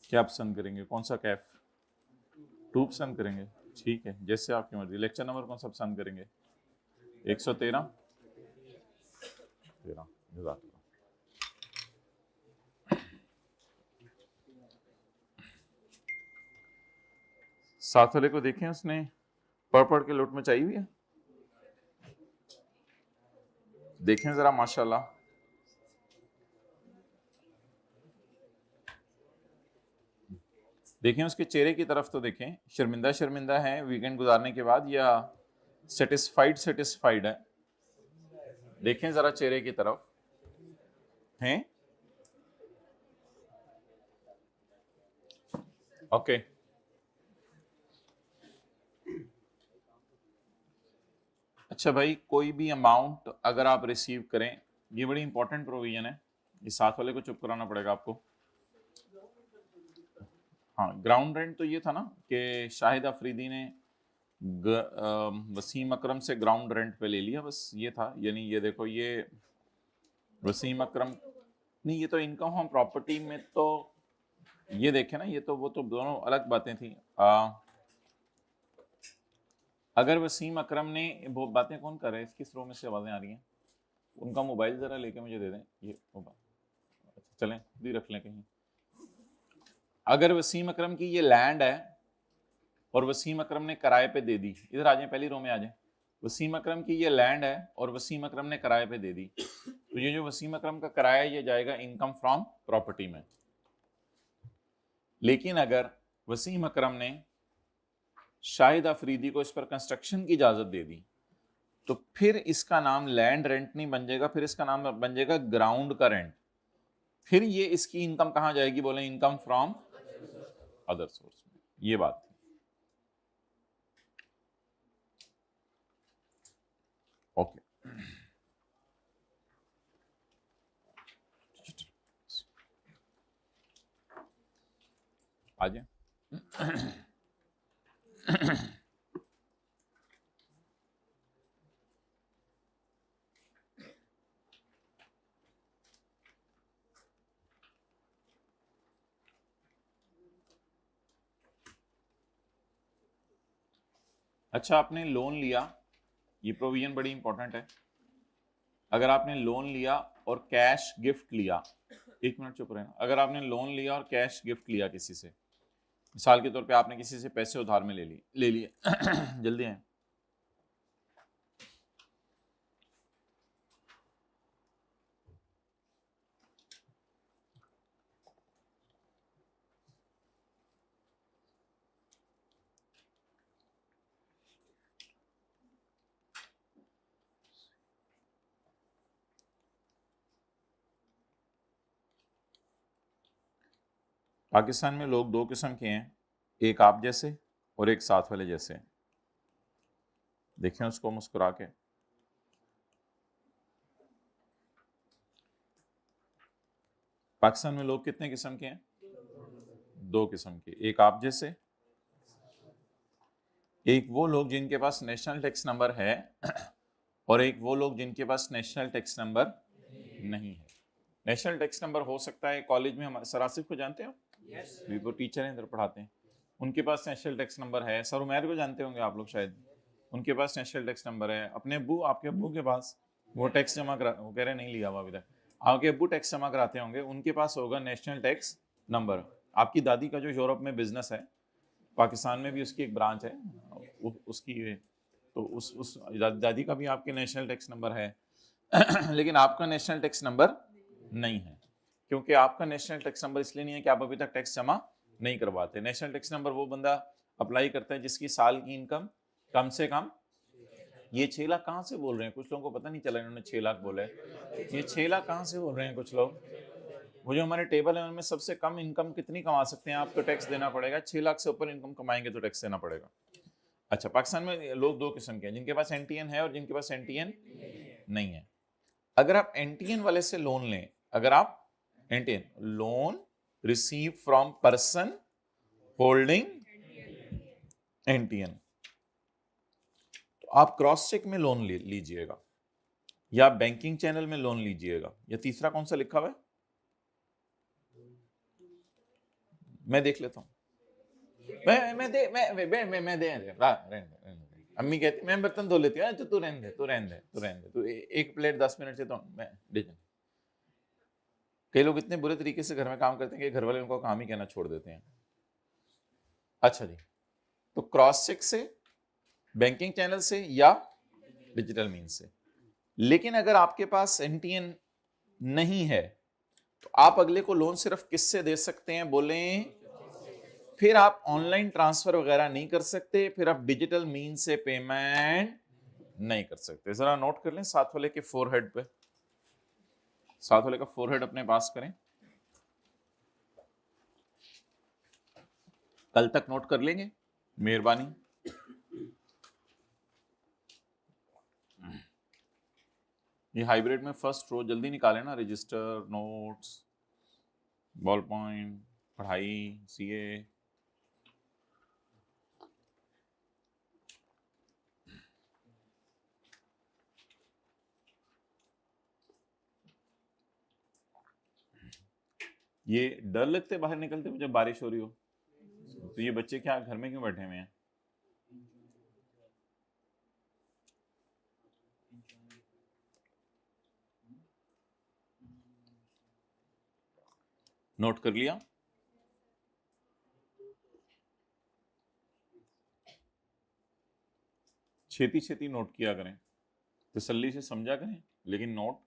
क्या पसंद करेंगे, कौन सा कैफ? 2 पसंद करेंगे, ठीक है, जैसे आपकी मर्जी। लेक्चर नंबर कौन सा पसंद करेंगे? 113 13 जज़ाकल्लाह। साथ वाले को देखें, उसने पढ़ के लौट मचाई हुई है, देखें जरा माशाल्लाह। देखें उसके चेहरे की तरफ तो देखें, शर्मिंदा शर्मिंदा है वीकेंड गुजारने के बाद या सेटिस्फाइड सेटिस्फाइड है? देखें जरा चेहरे की तरफ, हैं? ओके। अच्छा भाई, कोई भी अमाउंट अगर आप रिसीव करें, ये बड़ी इंपॉर्टेंट प्रोविजन है, ये साथ वाले को चुप कराना पड़ेगा आपको। हाँ, ग्राउंड रेंट तो ये था ना कि शाहिद अफरीदी ने वसीम अकरम से ग्राउंड रेंट पे ले लिया, बस ये था। यानी ये देखो, ये वसीम अकरम नहीं, ये तो इनकम हम प्रॉपर्टी में, तो ये देखे ना, ये तो वो तो दोनों अलग बातें थी। अगर वसीम अकरम ने, वो बातें कौन कर रहे हैं, किस रो में से आवाजें आ रही हैं? उनका मोबाइल जरा लेके मुझे दे दें, ये मोबाइल। अच्छा चलें, खुद ही रख लें कहीं। अगर वसीम अकरम की ये लैंड है और वसीम अकरम ने किराए पे दे दी, इधर आ जाए, पहली रो में आ जाए। वसीम अकरम की ये लैंड है और वसीम अकरम ने किराए पे दे दी, तो ये जो वसीम अकरम का किराया ये जाएगा इनकम फ्रॉम प्रॉपर्टी में। लेकिन अगर वसीम अकरम ने शाहिद अफरीदी को इस पर कंस्ट्रक्शन की इजाजत दे दी, तो फिर इसका नाम लैंड रेंट नहीं बन जाएगा, फिर इसका नाम बन जाएगा ग्राउंड का रेंट। फिर ये इसकी इनकम कहां जाएगी? बोले इनकम फ्रॉम अदर सोर्स में। ये बात थी। ओके, आ जाए। अच्छा, आपने लोन लिया, ये प्रोविजन बड़ी इंपॉर्टेंट है। अगर आपने लोन लिया और कैश गिफ्ट लिया, 1 मिनट चुप रहना। अगर आपने लोन लिया और कैश गिफ्ट लिया किसी से, मिसाल के तौर पे आपने किसी से पैसे उधार में ले लिए जल्दी आए। पाकिस्तान में लोग 2 किस्म के हैं, एक आप जैसे और एक साथ वाले जैसे। देखें उसको मुस्कुरा के। पाकिस्तान में लोग कितने किस्म के हैं? 2 किस्म के, एक आप जैसे, एक वो लोग जिनके पास नेशनल टैक्स नंबर है और एक वो लोग जिनके पास नेशनल टैक्स नंबर नहीं है। नेशनल टैक्स नंबर हो सकता है, कॉलेज में हमारे सर आसिफ को जानते हो? yes, वो टीचर हैं, इधर पढ़ाते हैं, उनके पास नेशनल टैक्स नंबर है। सर उमैर को जानते होंगे आप लोग शायद, उनके पास नेशनल टैक्स नंबर है। अपने अब्बू, आपके अब्बू के पास, वो टैक्स जमा करा, वो कह रहे नहीं लिया हुआ अभी तक, आपके अब्बू टैक्स जमा कराते होंगे, उनके पास होगा नेशनल टैक्स नंबर। आपकी दादी का जो यूरोप में बिजनेस है, पाकिस्तान में भी उसकी एक ब्रांच है, उसकी, तो उस दादी का भी आपके नेशनल टैक्स नंबर है लेकिन आपका नेशनल टैक्स नंबर नहीं है, क्योंकि आपका नेशनल टैक्स नंबर इसलिए नहीं है कि आप अभी तक टैक्स जमा नहीं करवाते। नेशनल टैक्स नंबर वो बंदा अप्लाई करता है जिसकी साल की इनकम कम से कम, ये 6 लाख कहाँ से बोल रहे हैं? कुछ लोगों को पता नहीं चला इन्होंने 6 लाख बोला है। ये 6 लाख कहाँ से बोल रहे हैं कुछ लोग? वो जो हमारे टेबल है उनमें सबसे कम इनकम कितनी कमा सकते हैं आप, तो टैक्स देना पड़ेगा। 6 लाख से ऊपर इनकम कमाएंगे तो टैक्स देना पड़ेगा। अच्छा, पाकिस्तान में लोग 2 किस्म के हैं, जिनके पास एनटीएन है और जिनके पास एनटीएन नहीं है। अगर आप एनटीएन वाले से लोन लें, अगर आप NTN loan receive from person holding NTN, तो आप क्रॉस चेक में लोन लीजिएगा या बैंकिंग चैनल में लोन लीजिएगा, या तीसरा कौन सा लिखा हुआ है? मैं देख लेता हूँ, मैं दे मैं दे रहने दे। अम्मी कहती मैं बर्तन धो लेती हूँ, तो तू रहने दे तू एक प्लेट 10 मिनट से तो मैं दे। कई लोग इतने बुरे तरीके से घर में काम करते हैं कि घर वाले उनको काम ही कहना छोड़ देते हैं। अच्छा जी, तो क्रॉस चेक से, बैंकिंग चैनल से या डिजिटल मीन से। लेकिन अगर आपके पास एनटीएन नहीं है तो आप अगले को लोन सिर्फ किससे दे सकते हैं, बोले? फिर आप ऑनलाइन ट्रांसफर वगैरह नहीं कर सकते, फिर आप डिजिटल मीन से पेमेंट नहीं कर सकते। जरा नोट कर लें, साथ वाले के फोरहेड पे, साथ वाले का फोरहेड अपने पास करें, कल तक नोट कर लेंगे, मेहरबानी। ये हाइब्रिड में फर्स्ट रो जल्दी निकाले ना, रजिस्टर, नोट्स, बॉल पॉइंट, पढ़ाई, सीए। ये डर लगते बाहर निकलते हुए जब बारिश हो रही हो, तो ये बच्चे क्या घर में क्यों बैठे हुए हैं? नोट कर लिया? छेती छेती नोट किया करें, तसल्ली से समझा करें, लेकिन नोट।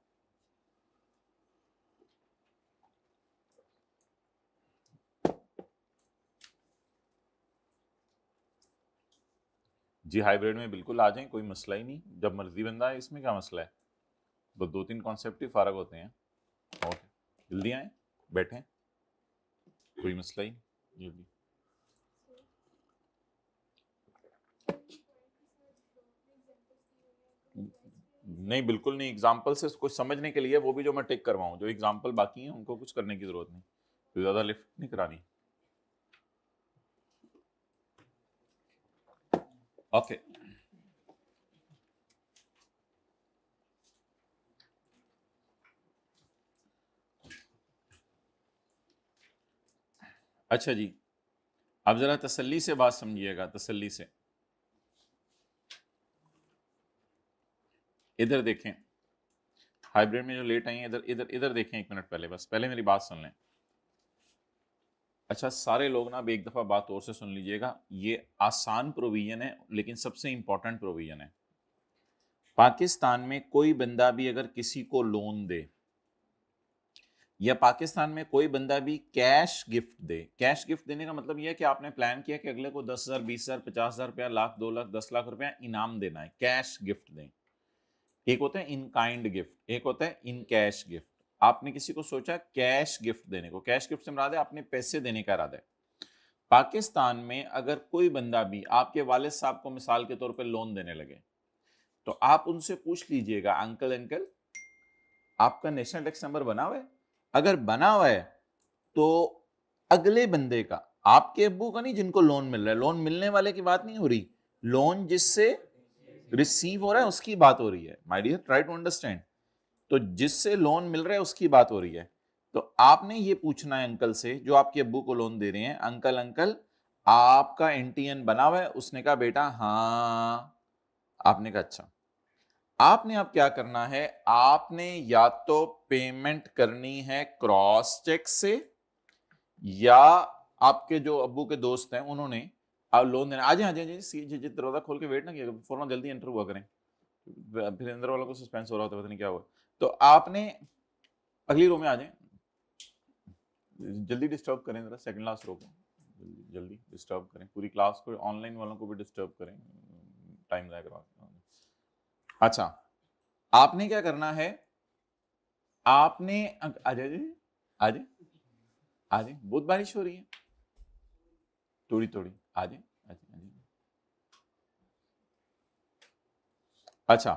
जी हाइब्रिड में बिल्कुल आ जाएं, कोई मसला ही नहीं, जब मर्जी बंदा है, इसमें क्या मसला है? बस 2-3 कॉन्सेप्ट ही फारग होते हैं। ओके, जल्दी आए, बैठें, कोई मसला ही जल्दी। नहीं, बिल्कुल नहीं, एग्जाम्पल से कुछ समझने के लिए वो भी जो मैं टिक करवाऊं, जो एग्जाम्पल बाकी हैं उनको कुछ करने की जरूरत नहीं, तो ज्यादा लिफ्ट नहीं करानी। ओके, अच्छा जी, अब जरा तसल्ली से बात समझिएगा, तसल्ली से। इधर देखें, हाइब्रिड में जो लेट आई हैं, इधर इधर इधर देखें, एक मिनट पहले, बस पहले मेरी बात सुन लें। अच्छा, सारे लोग ना अब एक दफा बात और से सुन लीजिएगा, ये आसान प्रोविजन है लेकिन सबसे इंपॉर्टेंट प्रोविजन है। पाकिस्तान में कोई बंदा भी अगर किसी को लोन दे, या पाकिस्तान में कोई बंदा भी कैश गिफ्ट दे, कैश गिफ्ट देने का मतलब यह है कि आपने प्लान किया कि अगले को 10,000, 20,000, 50,000 रुपया, लाख, 2 लाख, 10 लाख रुपया इनाम देना है, कैश गिफ्ट दें। एक होता है इन काइंड गिफ्ट, एक होता है इन कैश गिफ्ट। आपने किसी को सोचा कैश गिफ्ट देने को, कैश गिफ्ट से मुराद है आपने पैसे देने का इरादा है। पाकिस्तान में अगर कोई बंदा भी आपके वालिद साहब को मिसाल के तौर पर लोन देने लगे, तो आप उनसे पूछ लीजिएगा, अंकल आपका नेशनल टैक्स नंबर बना हुआ है? अगर बना हुआ है तो अगले बंदे का, आपके अब्बू का नहीं जिनको लोन मिल रहा है, लोन मिलने वाले की बात नहीं हो रही, लोन जिससे रिसीव हो रहा है उसकी बात हो रही है। My dear, try to understand. तो जिससे लोन मिल रहा है उसकी बात हो रही है। तो आपने ये पूछना है अंकल से, जो आपके अब्बू को लोन दे रहे हैं, अंकल आपका एनटीएन बना हुआ है? उसने कहा बेटा हाँ। आपने कहा अच्छा। आपने अब क्या करना है, आपने या तो पेमेंट करनी है क्रॉस चेक से, या आपके जो अब्बू के दोस्त हैं उन्होंने आप लोन देना। आ जाए दरवाजा खोल के वेट ना किया, फौरन जल्दी एंटर हुआ करें, फिर अंदर वालों को सस्पेंस हो रहा होता है, पता नहीं क्या हुआ। तो आपने अगली रो में आ जाए, जल्दी डिस्टर्ब करें जरा, सेकंड लास्ट रो को जल्दी डिस्टर्ब करें, पूरी क्लास को, ऑनलाइन वालों को भी डिस्टर्ब करें, टाइम ज़ाया करवा। अच्छा, आपने क्या करना है, आपने आ जाए आ जाए आ जाए, बहुत बारिश हो रही है, थोड़ी थोड़ी आ जाए आ जाए। अच्छा,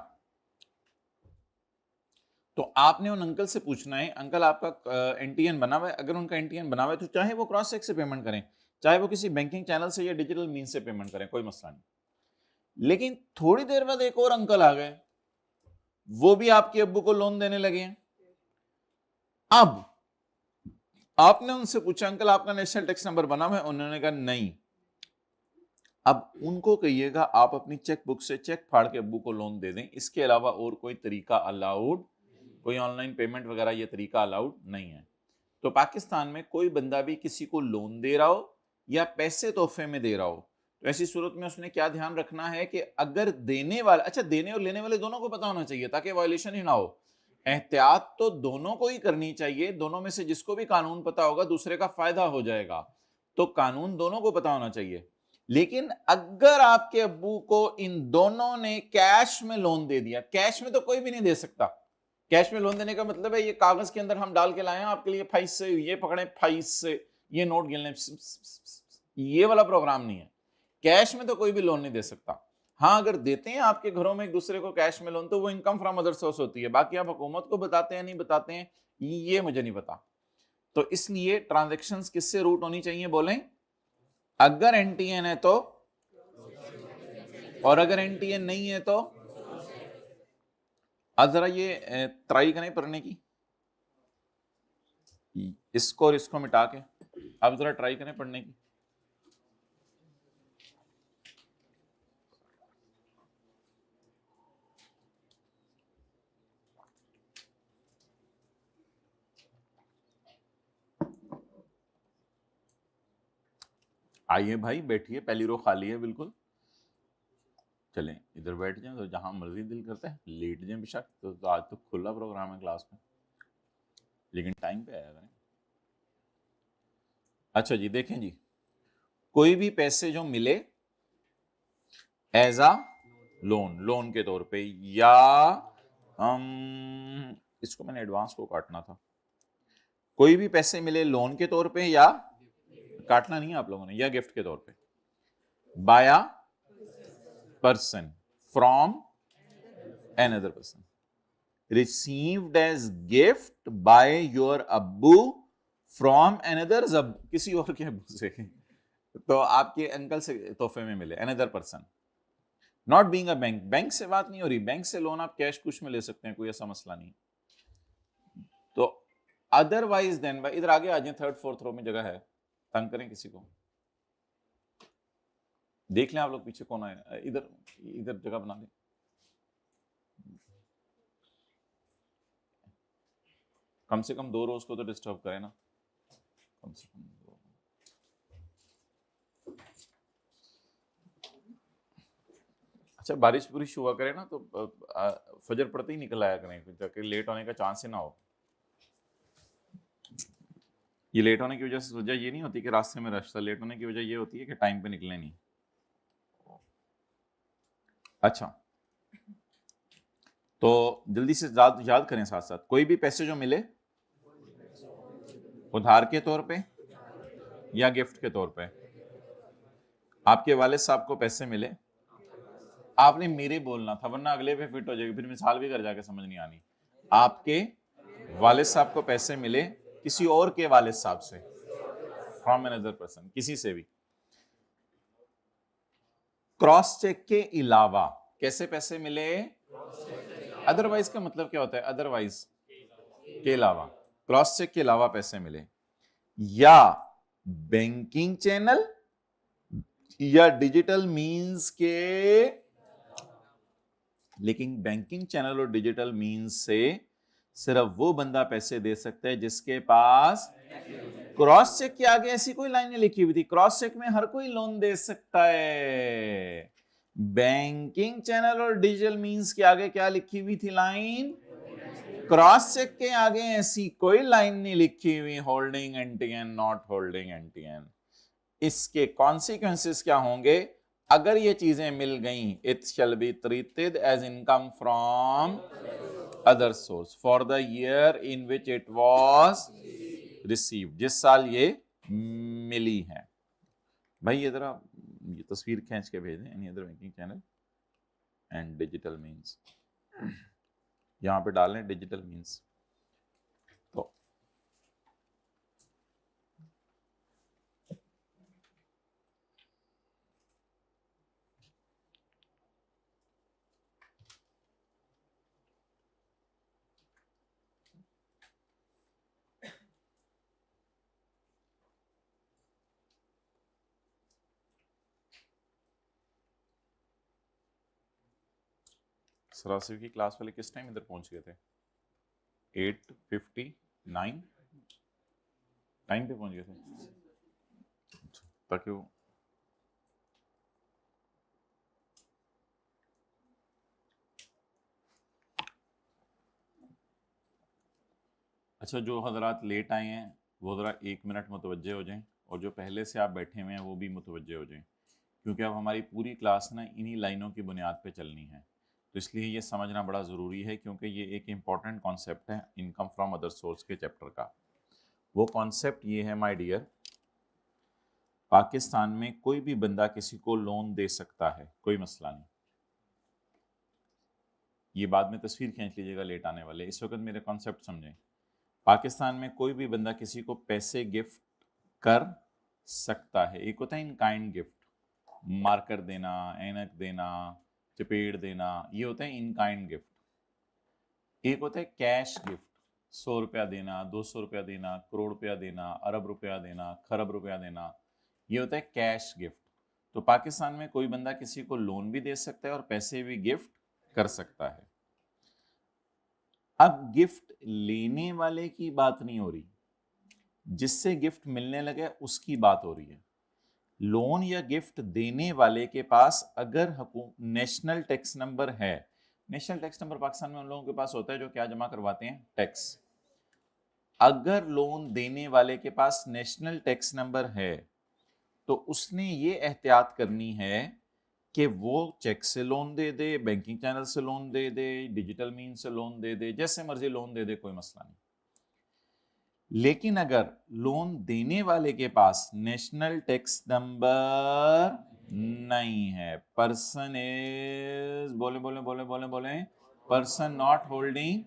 तो आपने उन अंकल से पूछना है, अंकल आपका एनटीएन बना हुआ है? अगर उनका एनटीएन बना हुआ है तो चाहे वो क्रॉस चेक से पेमेंट करें, चाहे वो किसी बैंकिंग चैनल से या डिजिटल मीन से पेमेंट करें, कोई मसला नहीं। लेकिन थोड़ी देर बाद एक और अंकल आ गए, वो भी आपके अब्बू को लोन देने लगे हैं। अब आपने उनसे पूछा अंकल आपका नेशनल टैक्स नंबर बना हुआ है, उन्होंने कहा नहीं। अब उनको कहिएगा आप अपनी चेक बुक से चेक फाड़ के अब्बू को लोन दे दें, इसके अलावा और कोई तरीका अलाउड, कोई ऑनलाइन पेमेंट वगैरह ये तरीका अलाउड नहीं है। तो पाकिस्तान में कोई बंदा भी किसी को लोन दे रहा हो या पैसे तोहफे में दे रहा हो, तो ऐसी सूरत में उसने क्या ध्यान रखना है कि अगर देने वाला, अच्छा देने और लेने वाले दोनों को पता होना चाहिए ताकि वायलेशन ही ना हो। एहतियात तो दोनों को ही करनी चाहिए, दोनों में से जिसको भी कानून पता होगा दूसरे का फायदा हो जाएगा, तो कानून दोनों को पता होना चाहिए। लेकिन अगर आपके अब्बू को इन दोनों ने कैश में लोन दे दिया, कैश में तो कोई भी नहीं दे सकता। कैश में लोन देने का मतलब है ये कागज के अंदर हम डाल के लाए हैं आपके लिए फाइस से, ये पकड़े फाइस से, ये नोट गिन लें, ये वाला प्रोग्राम नहीं है। कैश में तो कोई भी लोन नहीं दे सकता। हाँ अगर देते हैं आपके घरों में एक दूसरे को कैश में लोन, तो वो इनकम फ्रॉम अदर सोर्स होती है। बाकी आप हुकूमत को बताते हैं नहीं बताते हैं ये मुझे नहीं पता। तो इसलिए ट्रांजैक्शंस किससे रूट होनी चाहिए बोलें? अगर एनटीएन है तो, और अगर एनटीएन नहीं है तो। आज जरा ये ट्राई करें पढ़ने की, इसको और इसको मिटा के अब जरा ट्राई करें पढ़ने की। आइए भाई बैठिए, पहली रो खाली है बिल्कुल। चलें इधर बैठ जाएं, तो जहां मर्जी दिल करता है लेट जाएं बेशक। तो आज तो खुला प्रोग्राम है क्लास में, लेकिन टाइम पे आया करें। अच्छा जी देखें जी, कोई भी पैसे जो मिले एज अ लोन, लोन के तौर पे, या इसको मैंने एडवांस को काटना था। कोई भी पैसे मिले लोन के तौर पे, या काटना नहीं है आप लोगों ने, या गिफ्ट के तौर पे, by a person from another person, received as gift by your अब्बू from another, किसी और के अब्बू से, तो आपके अंकल से तोहफे में मिले, another person, not being a bank, bank से बात नहीं हो रही, बैंक से लोन आप कैश कुछ में ले सकते हैं, कोई ऐसा मसला नहीं। तो अदरवाइज देन, भाई इधर आगे आ जाए, थर्ड फोर्थ रो में जगह है, तंग करें किसी को, देख लें आप लोग पीछे कौन आए, इधर इधर जगह बना दें। कम से कम 2 रोज को तो डिस्टर्ब करें ना, कम से कम 2। अच्छा बारिश बुरिश हुआ करे ना तो फजर पड़ते ही निकल आया करें, जाके लेट होने का चांस ही ना हो। ये लेट होने की वजह ये नहीं होती कि रास्ते में रश था, लेट होने की वजह ये होती है कि टाइम पे निकले नहीं। अच्छा तो जल्दी से याद करें साथ साथ, कोई भी पैसे जो मिले उधार के तौर पे या गिफ्ट के तौर पे, आपके वालिद साहब को पैसे मिले, आपने मेरे बोलना था वरना अगले पे फिट हो जाएगी, फिर मिसाल भी कर जाके समझ नहीं आनी। आपके वालिद साहब को पैसे मिले किसी और के वालिद साहब से, फ्रॉम अनदर पर्सन, किसी से भी, क्रॉस चेक के अलावा। कैसे पैसे मिले? अदरवाइज का मतलब क्या होता है? अदरवाइज के अलावा, क्रॉस चेक के अलावा पैसे मिले, या बैंकिंग चैनल या डिजिटल मींस के, लेकिन बैंकिंग चैनल और डिजिटल मींस से सिर्फ वो बंदा पैसे दे सकता है जिसके पास, क्रॉस चेक के आगे ऐसी कोई लाइन नहीं लिखी हुई थी, क्रॉस चेक में हर कोई लोन दे सकता है। बैंकिंग चैनल और डिजिटल मींस के आगे क्या लिखी हुई थी लाइन? क्रॉस चेक के आगे ऐसी कोई लाइन नहीं लिखी हुई, holding NTN, not holding NTN. इसके कॉन्सिक्वेंसेस क्या होंगे? अगर ये चीजें मिल गई, it shall be treated as income from other source for the year in which it was received, जिस साल ये मिली है। भाई ये जरा ये तस्वीर खींच के भेज दें, any other banking channel and digital means, यहां पे डालें डिजिटल मींस। तो सरासिफ की क्लास वाले किस टाइम इधर पहुंच गए थे? 8:59 टाइम पे पहुंच गए थे ताकि वो अच्छा, जो हजरात लेट आए हैं वो ज़रा 1 मिनट मुतवज्जे हो जाएं, और जो पहले से आप बैठे हुए हैं वो भी मुतवज्जे हो जाएं, क्योंकि अब हमारी पूरी क्लास ना इन्हीं लाइनों की बुनियाद पे चलनी है। तो इसलिए ये समझना बड़ा ज़रूरी है, क्योंकि ये एक इम्पॉर्टेंट कॉन्सेप्ट है इनकम फ्रॉम अदर सोर्स के चैप्टर का। वो कॉन्सेप्ट ये है माय डियर, पाकिस्तान में कोई भी बंदा किसी को लोन दे सकता है, कोई मसला नहीं। ये बाद में तस्वीर खींच लीजिएगा लेट आने वाले, इस वक्त मेरे कॉन्सेप्ट समझें। पाकिस्तान में कोई भी बंदा किसी को पैसे गिफ्ट कर सकता है। एक होता है इन काइंड गिफ्ट, मार्कर देना, ऐनक देना, चपेट देना, ये होता है इन काइंड गिफ्ट। एक होता है कैश गिफ्ट, 100 रुपया देना, 200 रुपया देना, करोड़ रुपया देना, अरब रुपया देना, खरब रुपया देना, ये होता है कैश गिफ्ट। तो पाकिस्तान में कोई बंदा किसी को लोन भी दे सकता है और पैसे भी गिफ्ट कर सकता है। अब गिफ्ट लेने वाले की बात नहीं हो रही, जिससे गिफ्ट मिलने लगे उसकी बात हो रही है। लोन या गिफ्ट देने वाले के पास अगर नेशनल टैक्स नंबर है, नेशनल टैक्स नंबर पाकिस्तान में उन लोगों के पास होता है जो क्या जमा करवाते हैं, टैक्स। अगर लोन देने वाले के पास नेशनल टैक्स नंबर है तो उसने ये एहतियात करनी है कि वो चेक से लोन दे दे, बैंकिंग चैनल से लोन दे दे, डिजिटल मीन से लोन दे दे, जैसे मर्जी लोन दे दे, कोई मसला नहीं। लेकिन अगर लोन देने वाले के पास नेशनल टैक्स नंबर नहीं है, पर्सन इज, बोले बोले बोले बोले बोले, पर्सन नॉट होल्डिंग,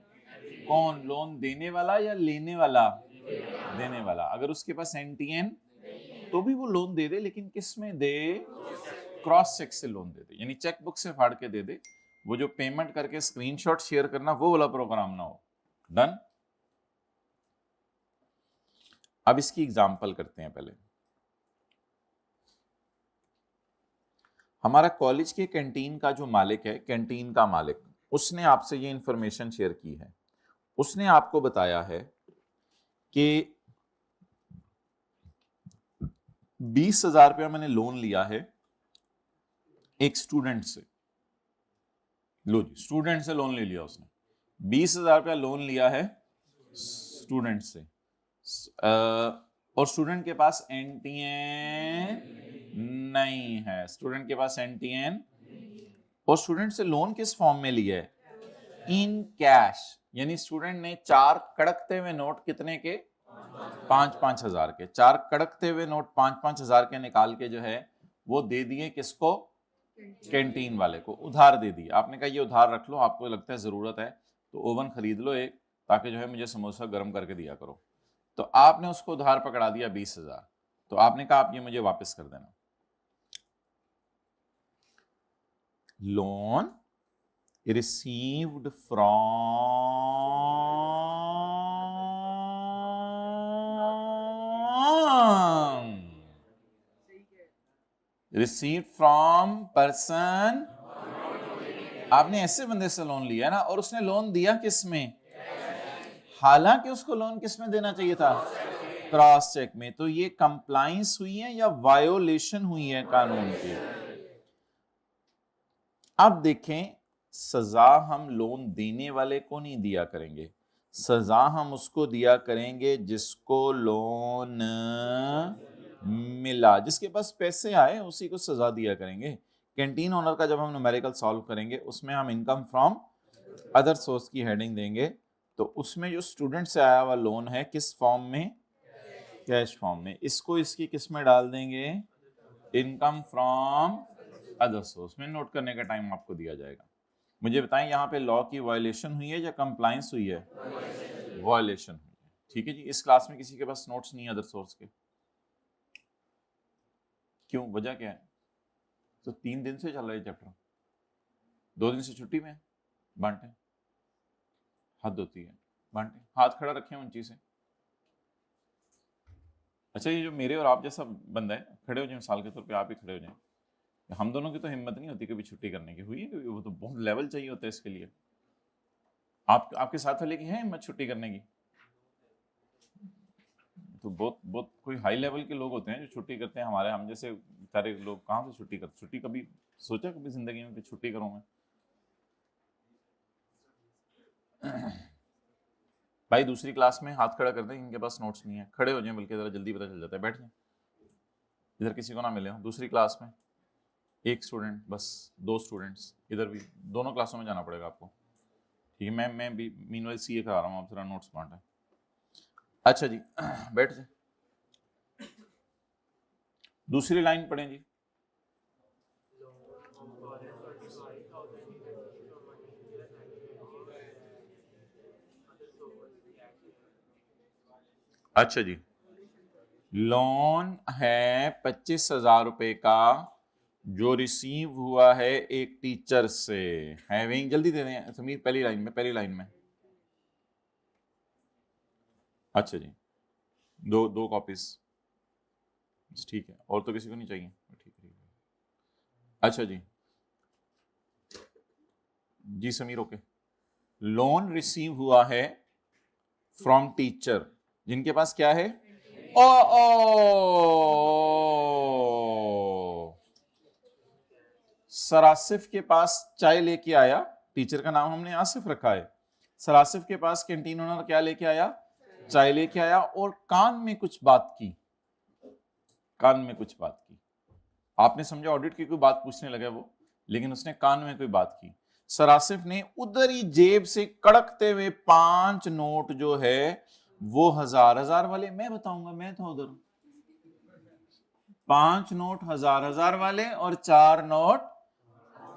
कौन, लोन देने वाला या लेने वाला, देने वाला। अगर उसके पास एनटीएन तो भी वो लोन दे दे, लेकिन किस में दे, क्रॉस चेक से लोन दे दे, यानी चेक बुक से फाड़ के दे दे। वो जो पेमेंट करके स्क्रीनशॉट शेयर करना वो वाला प्रोग्राम ना हो। डन। अब इसकी एग्जांपल करते हैं। पहले हमारा कॉलेज के कैंटीन का जो मालिक है, कैंटीन का मालिक, उसने आपसे ये इंफॉर्मेशन शेयर की है। उसने आपको बताया है कि 20,000 रुपया मैंने लोन लिया है एक स्टूडेंट से। लो जी, स्टूडेंट से लोन ले लिया उसने, 20,000 रुपया लोन लिया है स्टूडेंट से। और स्टूडेंट के पास एनटीएन नहीं है, स्टूडेंट के पास एनटीएन, और स्टूडेंट से लोन किस फॉर्म में लिया है, इन कैश। यानी स्टूडेंट ने 4 कड़कते हुए नोट, कितने के, 5-5 हजार के, 4 कड़कते हुए नोट 5-5 हजार के निकाल के जो है वो दे दिए किसको, कैंटीन वाले को, उधार दे दिए। आपने कहा ये उधार रख लो, आपको लगता है जरूरत है तो ओवन खरीद लो एक, ताकि जो है मुझे समोसा गर्म करके दिया करो। तो आपने उसको उधार पकड़ा दिया 20,000, तो आपने कहा आप ये मुझे वापस कर देना। लोन रिसीव्ड फ्रॉम पर्सन, आपने ऐसे बंदे से लोन लिया ना, और उसने लोन दिया किस में, हालांकि उसको लोन किस में देना चाहिए था, क्रॉस चेक में। तो ये कंप्लाइंस हुई है या वायोलेशन हुई है कानून की। अब देखें, सजा हम लोन देने वाले को नहीं दिया करेंगे, सजा हम उसको दिया करेंगे जिसको लोन मिला, जिसके पास पैसे आए उसी को सजा दिया करेंगे। कैंटीन ओनर का जब हम न्यूमेरिकल सॉल्व करेंगे उसमें हम इनकम फ्रॉम अदर सोर्स की हेडिंग देंगे, तो उसमें जो स्टूडेंट से आया हुआ लोन है किस फॉर्म में, कैश फॉर्म में, इसको इसकी किस में डाल देंगे, इनकम फ्रॉम अदर सोर्स में। नोट करने का टाइम आपको दिया जाएगा। मुझे बताएं यहाँ पे लॉ की वायलेशन हुई है या कंप्लायंस हुई है, वायलेशन हुई है। ठीक है जी। इस क्लास में किसी के पास नोट्स नहीं है अदर सोर्स के, क्यों, वजह क्या है, तो 3 दिन से चल रहा है चैप्टर, 2 दिन से छुट्टी में बांटे, हद होती है, बांटे, हाथ खड़ा रखें ऊंची से। अच्छा, ये जो मेरे और आप जैसा बंदा है, खड़े हो जाए, मिसाल के तौर पे आप ही खड़े हो जाए, हम दोनों की तो हिम्मत नहीं होती कभी छुट्टी करने की, हुई है कभी? वो तो बहुत लेवल चाहिए होता है इसके लिए। आपके साथ वाले की है हिम्मत छुट्टी करने की? तो बहुत बहुत कोई हाई लेवल के लोग होते हैं जो छुट्टी करते हैं, हमारे हम जैसे सारे लोग कहाँ से छुट्टी करते? छुट्टी कभी सोचा कभी जिंदगी में कि छुट्टी करूँ मैं? भाई दूसरी क्लास में हाथ खड़ा कर दें इनके पास नोट्स नहीं है, खड़े हो जाएं, बल्कि जरा जल्दी पता चल जाता है, बैठ जाएं, इधर किसी को ना मिले हो। दूसरी क्लास में एक स्टूडेंट बस, 2 स्टूडेंट्स, इधर भी दोनों क्लासों में जाना पड़ेगा आपको, ठीक है? मैं भी मीनवाइल सीए करा रहा हूँ, आप जरा नोट्स बांटें। अच्छा जी, बैठ जाए। दूसरी लाइन पढ़ें जी। अच्छा जी, लोन है 25,000 रुपए का जो रिसीव हुआ है एक टीचर से, हैविंग, जल्दी दे दें समीर, पहली लाइन में। अच्छा जी, दो कॉपीज, ठीक है, और तो किसी को नहीं चाहिए? ठीक है। अच्छा जी जी समीर, ओके। लोन रिसीव हुआ है फ्रॉम टीचर जिनके पास क्या है? ओ सरासिफ के पास चाय लेके आया, टीचर का नाम हमने आसिफ रखा है। सरासिफ के पास कैंटीन ओनर क्या लेके आया? चाय लेके आया, और कान में कुछ बात की, कान में कुछ बात की। आपने समझा ऑडिट की कोई बात पूछने लगा वो, लेकिन उसने कान में कोई बात की। सरासिफ ने उधर ही जेब से कड़कते हुए 5 नोट जो है वो 1000 वाले, मैं बताऊंगा, मैं था उधर, 5 नोट 1000 वाले और 4 नोट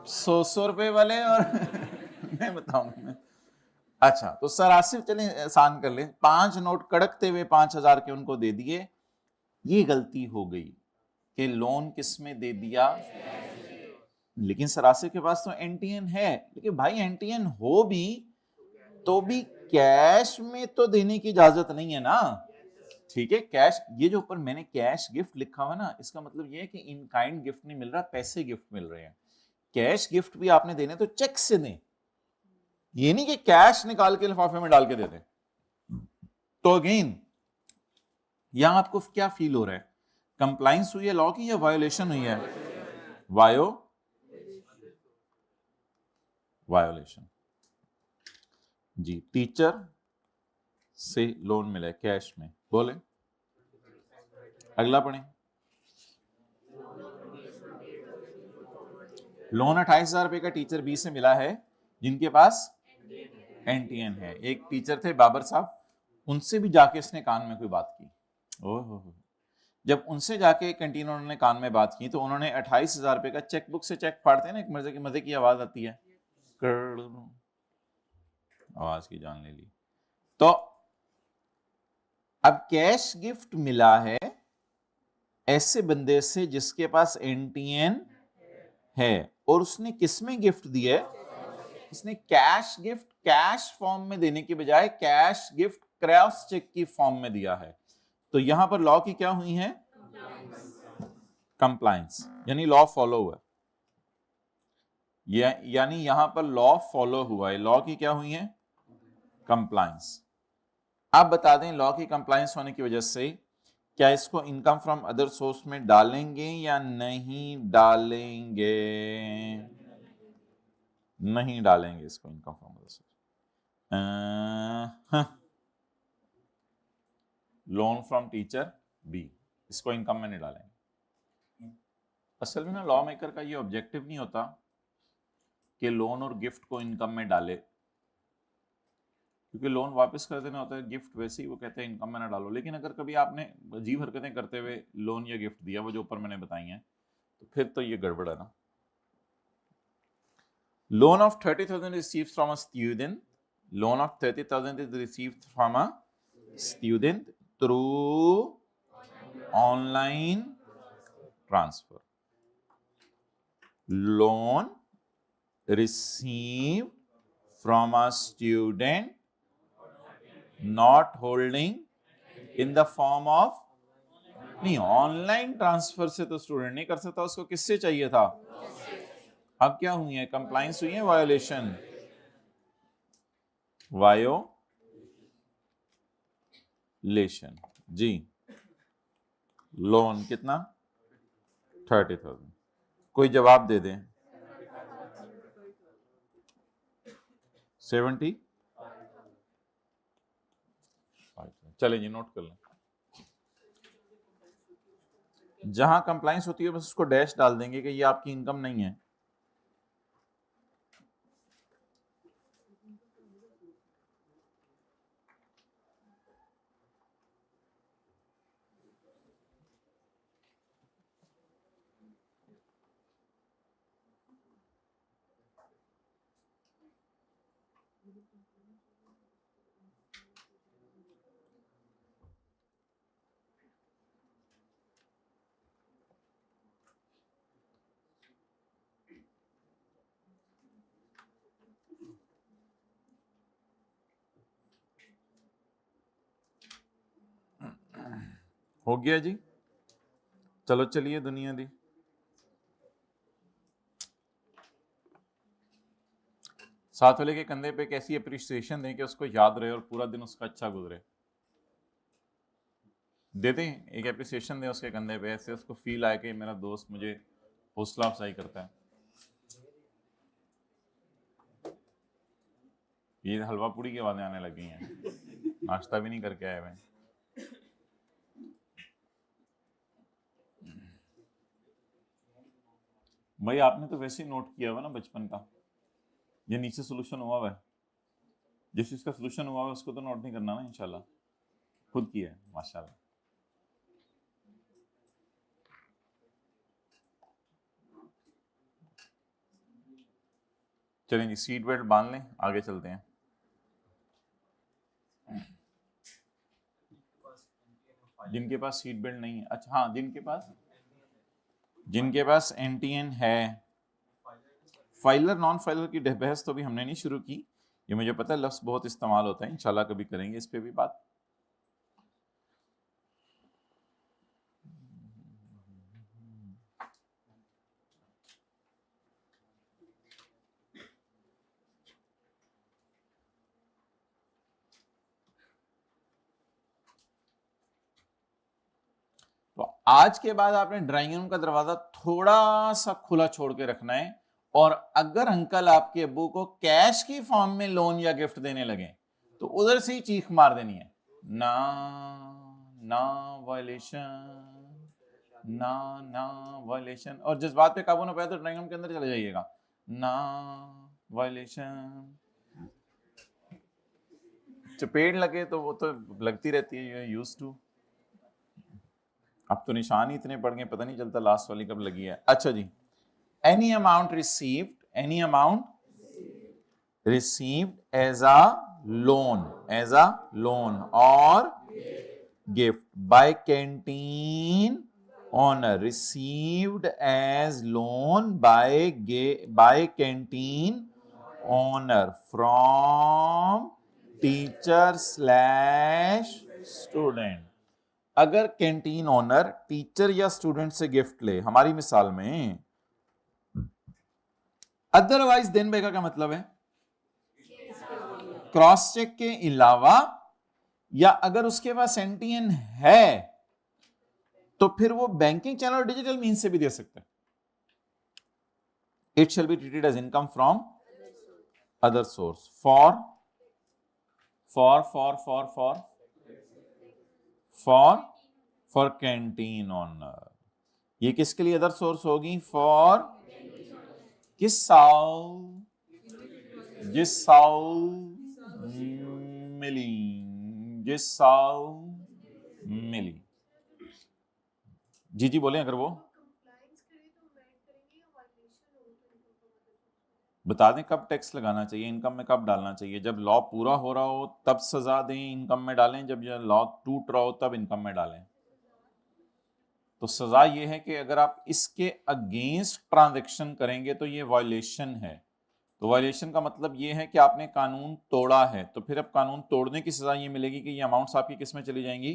100 रुपए वाले, और मैं बताऊंगा मैं। अच्छा, तो सरासिफ, चलें आसान कर ले, 5 नोट कड़कते हुए 5000 के उनको दे दिए। ये गलती हो गई कि लोन किस में दे दिया, लेकिन सरासिफ के पास तो एनटीएन है, लेकिन भाई एनटीएन हो भी तो भी कैश में तो देने की इजाजत नहीं है ना, ठीक है? कैश, ये जो ऊपर मैंने कैश गिफ्ट लिखा हुआ ना, इसका मतलब ये है कि इन काइंड गिफ्ट नहीं मिल रहा, पैसे गिफ्ट मिल रहे हैं। कैश गिफ्ट भी आपने देने तो चेक से दें, ये नहीं कि कैश निकाल के लिफाफे में डाल के दे दें। तो अगेन यहां आपको क्या फील हो रहा है? कंप्लाइंस हुई है लॉ की या वायोलेशन हुई है? वायोलेशन जी। टीचर से लोन मिला है कैश में, बोले अगला पढ़ें। लोन 28,000 रुपए का टीचर बी से मिला है जिनके पास एनटीएन है। एक टीचर थे बाबर साहब, उनसे भी जाके इसने कान में कोई बात की। ओहो, जब उनसे जाके कैंटीन ओनर ने कान में बात की तो उन्होंने 28,000 रुपए का चेक बुक से चेक फाड़ते हैं ना, एक मजे की आवाज आती है, आवाज की जान ले ली। तो अब कैश गिफ्ट मिला है ऐसे बंदे से जिसके पास एनटीएन है, और उसने किसमें गिफ्ट दिया है? उसने कैश गिफ्ट कैश फॉर्म में देने की बजाय कैश गिफ्ट क्रॉस चेक की फॉर्म में दिया है। तो यहां पर लॉ की क्या हुई है? कंप्लायंस, यानी लॉ फॉलो हुआ, यानी यहां पर लॉ फॉलो हुआ है। लॉ की क्या हुई है? कंप्लायंस। आप बता दें लॉ की कंप्लायंस होने की वजह से क्या इसको इनकम फ्रॉम अदर सोर्स में डालेंगे या नहीं डालेंगे? नहीं डालेंगे इसको income from other source. Loan from teacher B, इसको इनकम में नहीं डालेंगे। असल में ना लॉ मेकर का ये ऑब्जेक्टिव नहीं होता कि लोन और गिफ्ट को इनकम में डाले, क्योंकि लोन वापस कर देना होता है, गिफ्ट वैसे ही वो कहते हैं इनकम में ना डालो। लेकिन अगर कभी आपने अजीब हरकतें करते हुए लोन या गिफ्ट दिया, वो जो ऊपर मैंने बताई हैं, तो फिर तो ये गड़बड़ है ना। Loan of 30,000 received from a student. Loan of 30,000 is received from a student through online transfer. Loan received from a student not holding in the form of नहीं, ऑनलाइन ट्रांसफर से तो स्टूडेंट नहीं कर सकता, उसको किससे चाहिए था? अब क्या हुई है? कंप्लायंस हुई है, वायोलेशन? वायोलेशन जी। लोन कितना? 30,000। कोई जवाब दे दें। 70। चले जी, नोट कर लें। जहां कंप्लायंस होती है बस उसको डैश डाल देंगे कि ये आपकी इनकम नहीं है। हो गया जी। चलो चलिए दुनिया दी। साथ वाले के कंधे पे एक ऐसी अप्रिसिएशन दें कि उसको याद रहे और पूरा दिन उसका अच्छा गुजरे। दे दें एक अप्रिसिएशन दें उसके कंधे पे, ऐसे उसको फील आए कि मेरा दोस्त मुझे हौसला अफजाई करता है। ये हलवा पूड़ी की आवाजें आने लगी हैं, नाश्ता भी नहीं करके आए हुए। भाई आपने तो वैसे ही नोट किया हुआ ना बचपन का, ये नीचे सोल्यूशन हुआ हुआ है, जिस चीज का सोल्यूशन हुआ है उसको तो नोट नहीं करना ना, इंशाल्लाह खुद किया है माशाल्लाह। चलें जी, सीट बेल्ट बांध लें, आगे चलते हैं। जिनके पास सीट बेल्ट नहीं है, अच्छा हाँ, जिनके पास एनटीएन है। फाइलर नॉन फाइलर की बहस तो भी हमने नहीं शुरू की, ये मुझे पता है लफ्ज बहुत इस्तेमाल होता है, इंशाल्लाह कभी करेंगे इस पे भी बात। तो आज के बाद आपने ड्राइंग रूम का दरवाजा थोड़ा सा खुला छोड़ के रखना है, और अगर अंकल आपके अब्बू को कैश की फॉर्म में लोन या गिफ्ट देने लगे तो उधर से ही चीख मार देनी है, ना ना वायलेशन, ना ना वायलेशन। और जज्बात पे काबू ना पाए तो ड्राइंग रूम के अंदर चले जाइएगा, ना वायलेशन। चपेट लगे तो वो तो लगती रहती है, यूज टू। अब तो निशान ही इतने पड़ गए, पता नहीं चलता लास्ट वाली कब लगी है। अच्छा जी, any amount received, any amount received as a loan or gift by canteen owner, received as loan by canteen owner from teacher slash student. अगर कैंटीन ओनर टीचर या स्टूडेंट से गिफ्ट ले, हमारी मिसाल में, अदरवाइज देन बाय का क्या मतलब है? क्रॉस चेक के अलावा, या अगर उसके पास एनटीएन है तो फिर वो बैंकिंग चैनल और डिजिटल मीन से भी दे सकता है। It shall be treated as income from other source for canteen owner. ये किसके लिए अदर सोर्स होगी? फॉर किस साल? जिस साल मिली, जिस साल मिली। जी जी बोले। अगर वो बता दें कब टैक्स लगाना चाहिए, इनकम में कब डालना चाहिए, जब लॉ पूरा हो रहा हो तब सजा दें, इनकम में डालें, जब लॉ टूट रहा हो तब इनकम में डालें। तो सजा ये है कि अगर आप इसके अगेंस्ट ट्रांजैक्शन करेंगे तो ये वायलेशन है। तो वायलेशन का मतलब ये है कि आपने कानून तोड़ा है, तो फिर अब कानून तोड़ने की सजा ये मिलेगी कि ये अमाउंट्स आपकी किस में चली जाएंगी?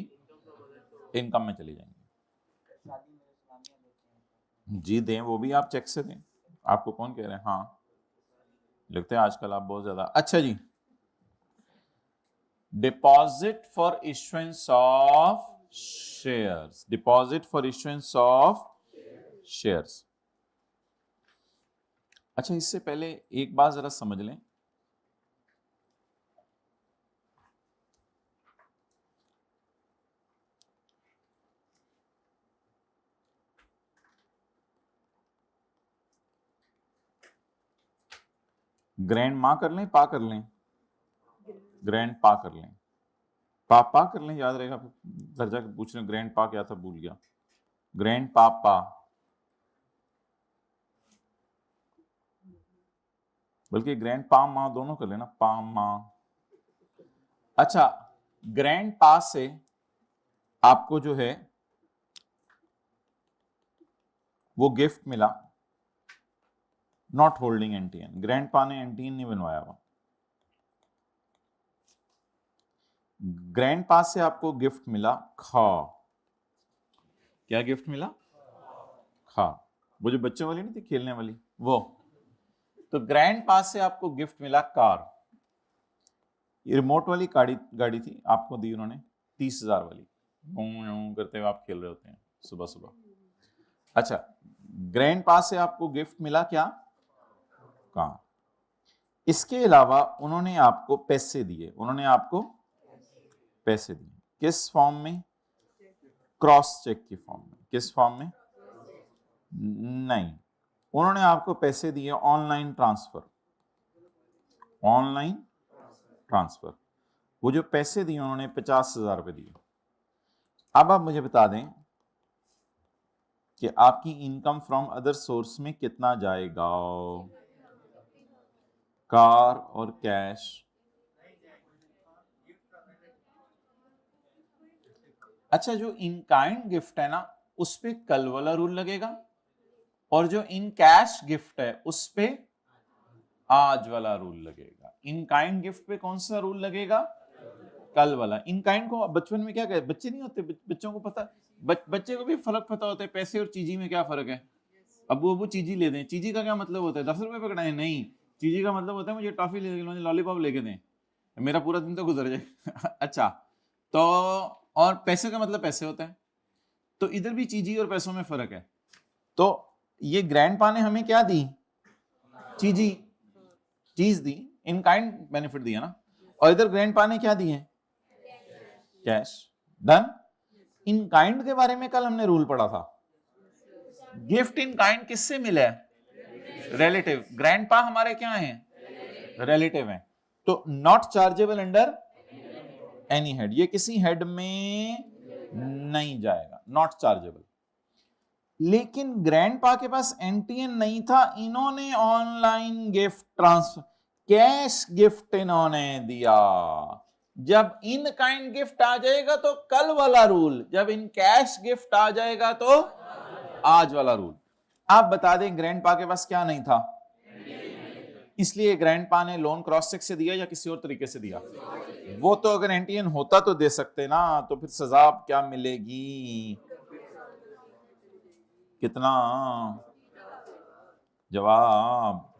इनकम में चली जाएंगी। जी दें, वो भी आप चेक से दें, आपको कौन कह रहे हैं? हाँ लिखते हैं आजकल आप बहुत ज्यादा। अच्छा जी, deposit for issuance of shares, deposit for issuance of shares. अच्छा, इससे पहले एक बात जरा समझ लें, ग्रैंड माँ कर लें, पा कर लें? ग्रैंड पा कर लें, पा कर लें, याद रहेगा। घर जाकर पूछ लें ग्रैंड पा क्या था, भूल गया। ग्रैंड पा, बल्कि ग्रैंड पा माँ दोनों कर लेना, पा माँ। अच्छा, ग्रैंड पा से आपको जो है वो गिफ्ट मिला, नॉट होल्डिंग एनटीएन, ग्रैंड पा ने एनटीएन नहीं बनवाया हुआ। ग्रैंड पा से आपको गिफ्ट मिला खा, क्या गिफ्ट मिला? खा, वो जो बच्चों वाली नहीं थी खेलने वाली वो। तो ग्रैंड पास से आपको गिफ्ट मिला कार, ये रिमोट वाली गाड़ी थी, आपको दी उन्होंने 30,000 वाली, करते हुए आप खेल रहे होते हैं सुबह सुबह। अच्छा, ग्रैंड पास से आपको गिफ्ट मिला क्या? कार। इसके अलावा उन्होंने आपको पैसे दिए, उन्होंने आपको पैसे दिए, किस फॉर्म में? क्रॉस चेक की फॉर्म में। किस फॉर्म में? नहीं, उन्होंने आपको पैसे दिए ऑनलाइन ट्रांसफर, ऑनलाइन ट्रांसफर। वो जो पैसे दिए उन्होंने 50,000 रुपए दिए। अब आप मुझे बता दें कि आपकी इनकम फ्रॉम अदर सोर्स में कितना जाएगा? कार और कैश। अच्छा, जो इन काइंड गिफ्ट है ना, उस पे कल वाला रूल लगेगा, और जो इन कैश गिफ्ट है उस पे आज वाला रूल लगेगा। इन काइंड गिफ्ट पे कौन सा रूल लगेगा? कल वाला। इन काइंड को बचपन में क्या कहते? बच्चे नहीं होते, बच्चों को पता, बच्चे को भी फर्क पता होता है पैसे और चीजी में क्या फर्क है। अबू चीजी ले दें, चीजी का क्या मतलब होता है? 10 रुपए पकड़ाए? नहीं, चीजी का मतलब होता है मुझे टॉफी ले दें, मुझे लॉलीपॉप लेके दें, मेरा पूरा दिन तो गुजर जाए। अच्छा, तो और पैसे का मतलब पैसे होता है, तो इधर भी चीजी और पैसों में फर्क है। तो ये ग्रैंड पा ने हमें क्या दी? चीजी, चीज दी, इन काइंड बेनिफिट दिया ना, और इधर ग्रैंड पा ने क्या दिए? कैश। डन। इन काइंड के बारे में कल हमने रूल पढ़ा था, गिफ्ट इन काइंड किससे मिला है? रिलेटिव। ग्रैंड पा हमारे क्या हैं? रिलेटिव हैं, तो not chargeable under any head, ये किसी हेड में नहीं जाएगा, नॉट चार्जेबल। लेकिन ग्रैंड पा के पास एनटीएन नहीं था, इन्होंने online gift transfer, cash gift इन्होंने दिया। जब इन काइंड गिफ्ट आ जाएगा तो कल वाला रूल, जब इन कैश गिफ्ट आ जाएगा तो आज वाला रूल। आप बता दें ग्रैंड पा के पास क्या नहीं था? इसलिए ग्रैंड पा ने लोन क्रॉस चेक से दिया या किसी और तरीके से दिया? वो तो अगर एनटीएन होता तो दे सकते ना, तो फिर सजा क्या मिलेगी? कितना? जवाब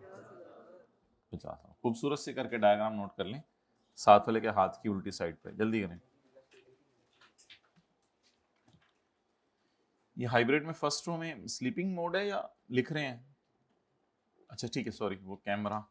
50। खूबसूरत से करके डायग्राम नोट कर लें, साथ वाले के हाथ की उल्टी साइड पे, जल्दी करें। ये हाइब्रिड में फर्स्ट रो में स्लीपिंग मोड है या लिख रहे हैं? अच्छा ठीक है, सॉरी, वो कैमरा।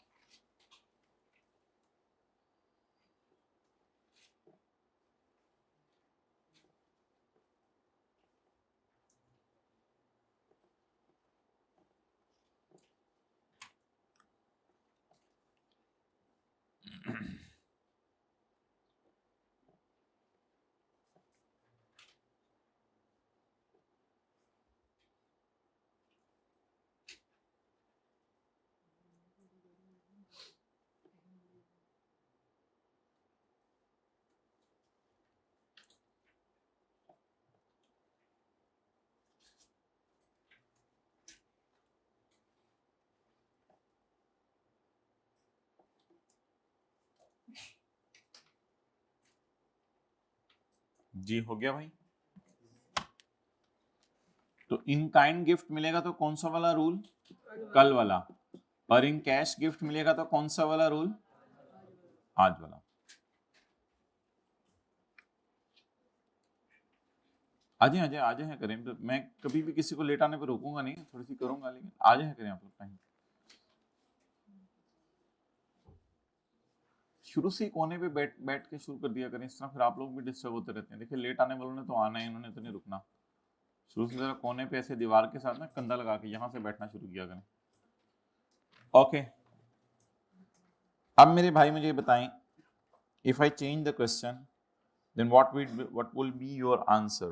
जी हो गया भाई। तो इन काइंड गिफ्ट मिलेगा तो कौन सा वाला रूल, कल वाला, और इन कैश गिफ्ट मिलेगा तो कौन सा वाला रूल, आज वाला। आज हैं आज हैं करें, तो मैं कभी भी किसी को लेट आने पर रोकूंगा नहीं, थोड़ी सी करूंगा, लेकिन आज हैं करें आप लोग टाइम। शुरू से कोने पे बैठ बैठ के शुरू कर दिया करें, इस तरह फिर आप लोग भी डिस्टर्ब होते रहते हैं। देखिए लेट आने वालों ने तो आना है, इन्होंने तो नहीं रुकना। शुरू से जरा कोने पे ऐसे दीवार के साथ ना कंधा लगा के यहाँ से बैठना शुरू किया करें। ओके, अब मेरे भाई मुझे बताएं, if I change the question then what will be your answer?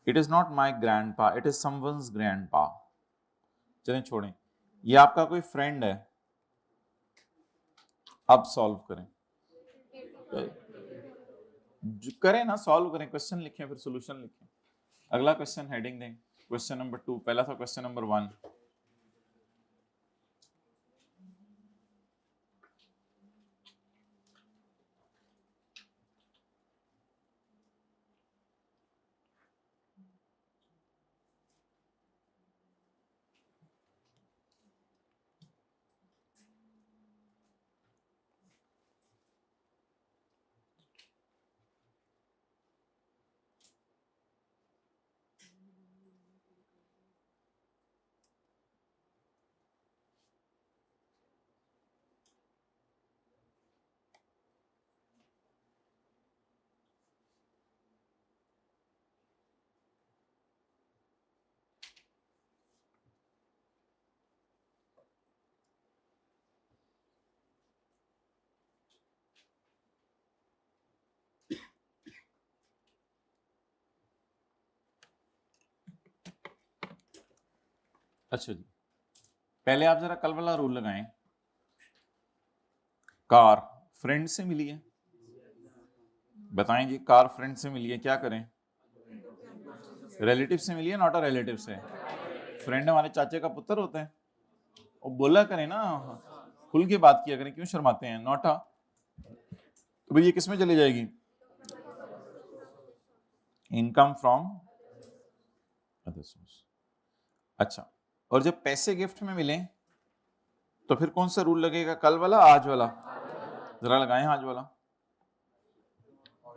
It is not my grandpa, it is someone's grandpa. चलें छोड़ें, ये आपका कोई फ्रेंड है। अब सॉल्व करें, करें ना, सॉल्व करें, क्वेश्चन लिखें फिर सॉल्यूशन लिखें। अगला क्वेश्चन हेडिंग दें, क्वेश्चन नंबर 2, पहला था क्वेश्चन नंबर 1। अच्छा जी, पहले आप जरा कल वाला रूल लगाएं। कार फ्रेंड से मिली है, बताएं जी, कार फ्रेंड से मिली है, क्या करें? रिलेटिव से मिली है, नॉट अ रिलेटिव से। फ्रेंड हमारे चाचे का पुत्र होता है, और बोला करें ना, खुल के बात किया करें, क्यों शर्माते हैं? नॉट अ, तो भाई ये किस में चली जाएगी? Income from other source. अच्छा, और जब पैसे गिफ्ट में मिले तो फिर कौन सा रूल लगेगा, कल वाला, आज वाला? जरा लगाएं आज वाला।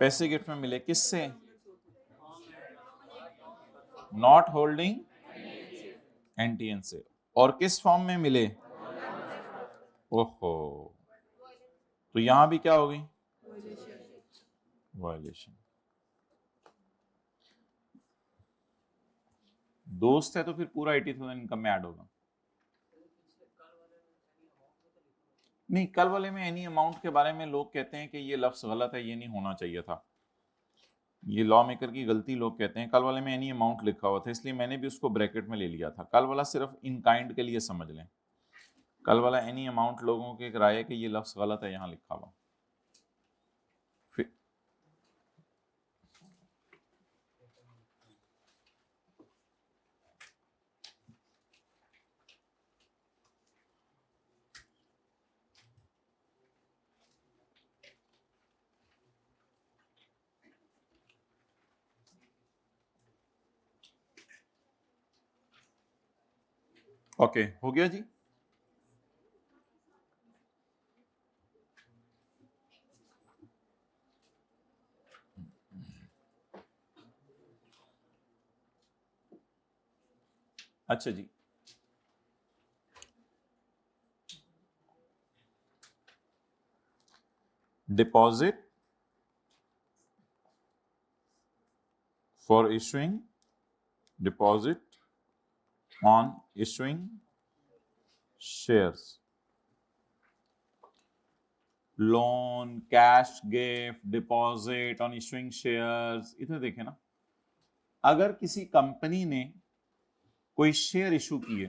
पैसे गिफ्ट में मिले किससे? नॉट होल्डिंग एनटीएन से। और किस फॉर्म में मिले? ओहो, तो यहां भी क्या होगी? वायलेशन। दोस्त है तो फिर पूरा 80,000 इनकम में ऐड होगा। नहीं, कल वाले में एनी अमाउंट के बारे में लोग कहते हैं कि ये लफ्ज गलत है, ये नहीं होना चाहिए था, ये लॉ मेकर की गलती लोग कहते हैं। कल वाले में एनी अमाउंट लिखा हुआ था, इसलिए मैंने भी उसको ब्रैकेट में ले लिया था। कल वाला सिर्फ इन काइंड के लिए समझ लें, कल वाला एनी अमाउंट लोगों की राय है कि ये लफ्ज गलत है यहाँ लिखा हुआ। फिर ओके, हो गया जी। अच्छा जी, deposit for issuing, deposit on issuing shares, loan, cash gift, deposit on issuing shares. इधर देखें ना, अगर किसी कंपनी ने कोई शेयर इशू किए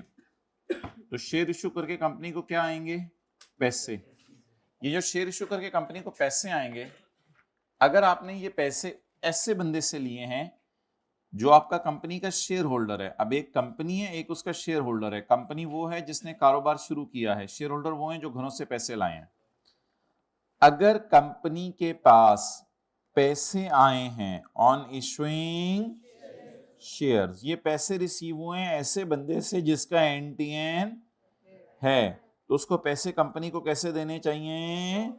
तो शेयर इशू करके कंपनी को क्या आएंगे? पैसे। ये जो शेयर इशू करके कंपनी को पैसे आएंगे, अगर आपने ये पैसे ऐसे बंदे से लिए हैं जो आपका कंपनी का शेयर होल्डर है। अब एक कंपनी है, एक उसका शेयर होल्डर है। कंपनी वो है जिसने कारोबार शुरू किया है, शेयर होल्डर वो है जो घरों से पैसे लाए हैं। अगर कंपनी के पास पैसे आए हैं ऑन इशुइंग शेयर्स, ये पैसे रिसीव हुए हैं ऐसे बंदे से जिसका एनटीएन है, तो उसको पैसे कंपनी को कैसे देने चाहिए?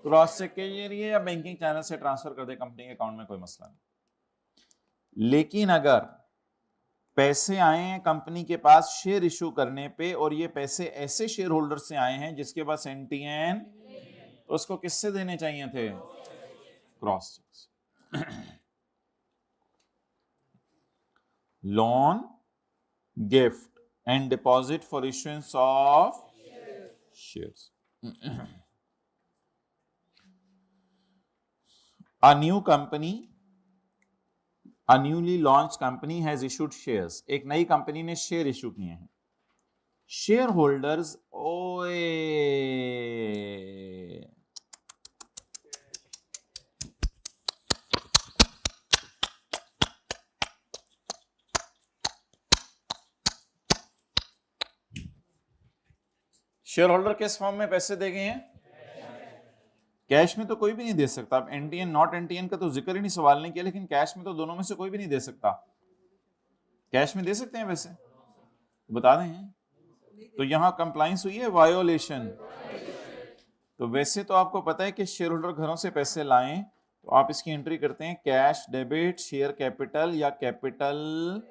क्रॉस चेक के जरिए या बैंकिंग चैनल से ट्रांसफर कर दे कंपनी के अकाउंट में, कोई मसला नहीं। लेकिन अगर पैसे आए हैं कंपनी के पास शेयर इशू करने पे और ये पैसे ऐसे शेयर होल्डर से आए हैं जिसके पास एनटीएन, तो उसको किससे देने चाहिए थे? Cross cheque. Loan, gift and deposit for issuance of shares. A new company, a newly launched company has issued shares. एक नई कंपनी ने शेयर इशू किए हैं। शेयर होल्डर्स, ओए शेयर होल्डर किस फॉर्म में पैसे दे गए हैं? कैश में तो कोई भी नहीं दे सकता। अब एनटीएन नॉट एनटीएन का तो जिक्र ही नहीं सवाल नहीं किया, लेकिन कैश में तो दोनों में से कोई भी नहीं दे सकता। कैश में दे सकते हैं वैसे? बता दें। तो यहां कंप्लाइंस हुई है वायोलेशन। तो वैसे तो आपको पता है कि शेयर होल्डर घरों से पैसे लाएं तो आप इसकी एंट्री करते हैं कैश डेबिट, शेयर कैपिटल या कैपिटल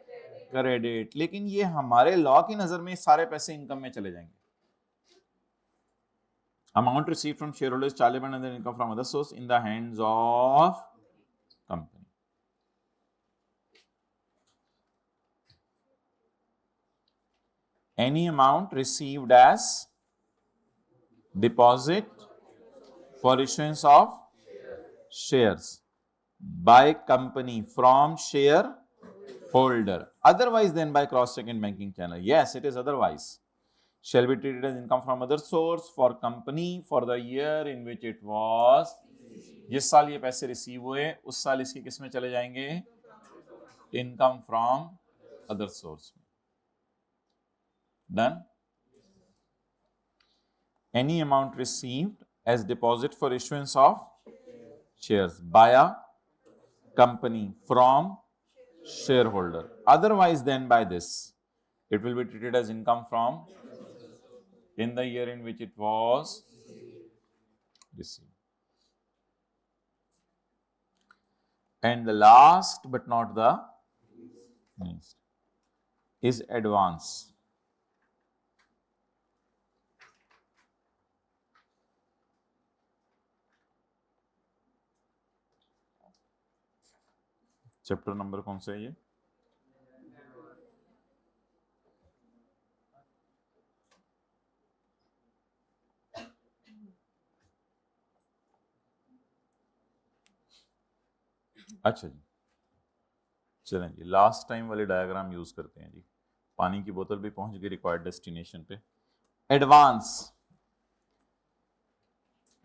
क्रेडिट, लेकिन ये हमारे लॉ की नजर में सारे पैसे इनकम में चले जाएंगे। Amount received from shareholders shall be under income from other source in the hands of company. Any amount received as deposit for issuance of shares by company from shareholder, otherwise than by cross-check and banking channel. Yes, it is otherwise. Shall be treated as income from other source for company for the year in which it was. जिस साल ये पैसे receive हुए उस साल इसकी किस में चले जाएंगे? Income from other source. Done. Any amount received as deposit for issuance of shares by a company from shareholder, otherwise than by this, it will be treated as income from in the year in which it was received. And the last but not the least is advance. Chapter number कौन सा है ये? अच्छा जी, चलें जी, last time वाले diagram use करते हैं जी। पानी की बोतल भी पहुंच गई रिक्वायर्ड डेस्टिनेशन पे। एडवांस,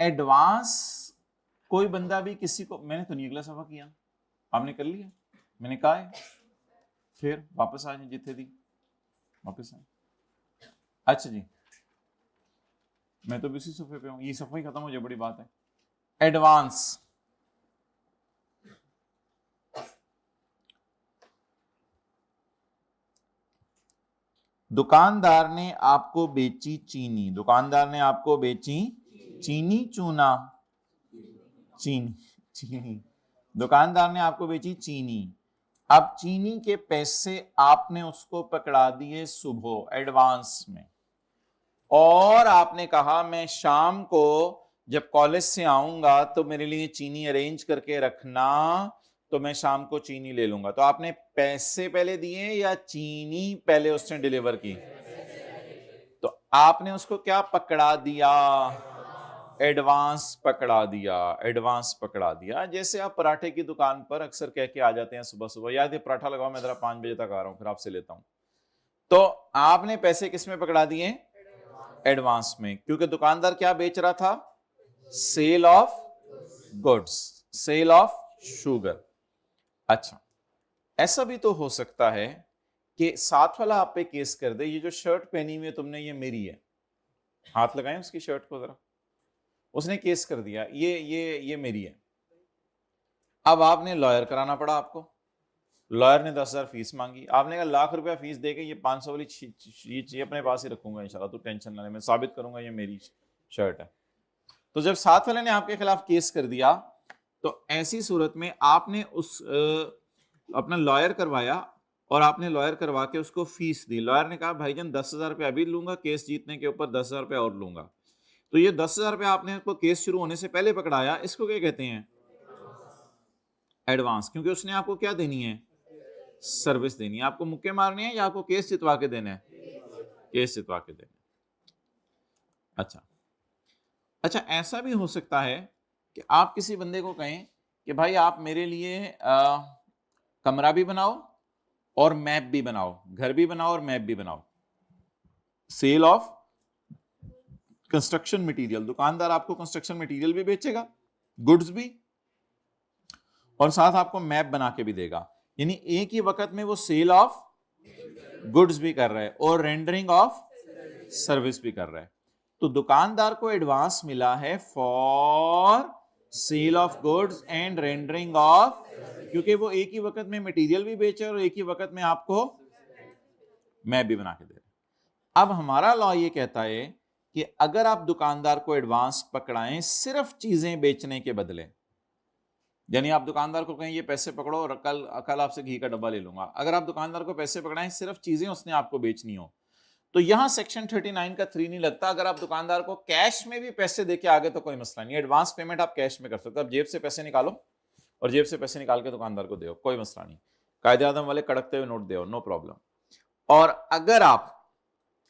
एडवांस कोई बंदा भी किसी को, मैंने तो नहीं अगला सफा किया, आपने कर लिया, मैंने कहा है, फिर वापस आ जाए जिथे दी वापस आए। अच्छा जी, मैं तो भी उसी सफे पे हूं, ये सफा ही खत्म हो जाए, बड़ी बात है। एडवांस, दुकानदार ने आपको बेची चीनी, दुकानदार ने आपको बेची चीनी, चूना, चीनी, चीनी, दुकानदार ने आपको बेची चीनी। अब चीनी के पैसे आपने उसको पकड़ा दिए सुबह एडवांस में, और आपने कहा मैं शाम को जब कॉलेज से आऊंगा तो मेरे लिए चीनी अरेंज करके रखना, तो मैं शाम को चीनी ले लूंगा। तो आपने पैसे पहले दिए या चीनी पहले उसने डिलीवर की? तो आपने उसको क्या पकड़ा दिया? एडवांस पकड़ा दिया, एडवांस पकड़ा दिया। जैसे आप पराठे की दुकान पर अक्सर कह के आ जाते हैं सुबह सुबह, याद है पराठा लगाओ मैं जरा 5 बजे तक आ रहा हूं, फिर आपसे लेता हूं। तो आपने पैसे किस में पकड़ा दिए? एडवांस में, क्योंकि दुकानदार क्या बेच रहा था? Sale of goods, sale of sugar. अच्छा, ऐसा भी तो हो सकता है कि साथ वाला आप पे केस कर दे, ये जो शर्ट पहनी हुई है तुमने ये मेरी है, हाथ लगाएं उसकी शर्ट को जरा, उसने केस कर दिया ये मेरी है। अब आपने लॉयर कराना पड़ा आपको, लॉयर ने 10,000 फीस मांगी, आपने कहा लाख रुपया फीस दे के ये 500 वाली चीज अपने पास ही रखूंगा इंशाल्लाह, तो टेंशन ना ले, मैं साबित करूंगा ये मेरी शर्ट है। तो जब साथ वाले ने आपके खिलाफ केस कर दिया, तो ऐसी सूरत में आपने उस अपना लॉयर करवाया और आपने लॉयर करवा के उसको फीस दी। लॉयर ने कहा भाईजान 10,000 रुपये अभी लूंगा, केस जीतने के ऊपर 10,000 रुपये और लूंगा। तो ये 10,000 रुपये आपने को केस शुरू होने से पहले पकड़ाया, इसको क्या कहते हैं? एडवांस। क्योंकि उसने आपको क्या देनी है? सर्विस देनी है। आपको मुक्के मारने हैं या आपको केस जितवा के देना है? केस जितवा के देना है। अच्छा, ऐसा भी हो सकता है कि आप किसी बंदे को कहें कि भाई आप मेरे लिए कमरा भी बनाओ और मैप भी बनाओ, घर भी बनाओ और मैप भी बनाओ। सेल ऑफ कंस्ट्रक्शन मटेरियल, दुकानदार आपको कंस्ट्रक्शन मटेरियल भी बेचेगा, गुड्स भी, और साथ आपको मैप बना के भी देगा। यानी एक ही वक्त में वो सेल ऑफ गुड्स भी कर रहा है और रेंडरिंग ऑफ सर्विस भी कर रहा है। तो दुकानदार को एडवांस मिला है for sale of goods and rendering of, क्योंकि वो एक ही वक्त में मटेरियल भी बेचे और एक ही वक्त में आपको मैप भी बना के दे रहे। अब हमारा लॉ ये कहता है कि अगर आप दुकानदार को एडवांस पकड़ाएं सिर्फ चीजें बेचने के बदले, यानी आप दुकानदार को कहें ये पैसे पकड़ो और कल आपसे घी का डब्बा ले लूंगा, अगर आप दुकानदार को पैसे पकड़ाएं सिर्फ चीजें उसने आपको बेचनी हो, तो यहां सेक्शन 39 का 3 नहीं लगता। अगर आप दुकानदार को कैश में भी पैसे देके आगे तो कोई मसला नहीं, एडवांस पेमेंट आप कैश में कर सकते हो। आप जेब से पैसे निकालो और जेब से पैसे निकाल के दुकानदार को दो, कोई मसला नहीं, कायदे आदम वाले कड़कते हुए नोट दो, नो प्रॉब्लम। और अगर आप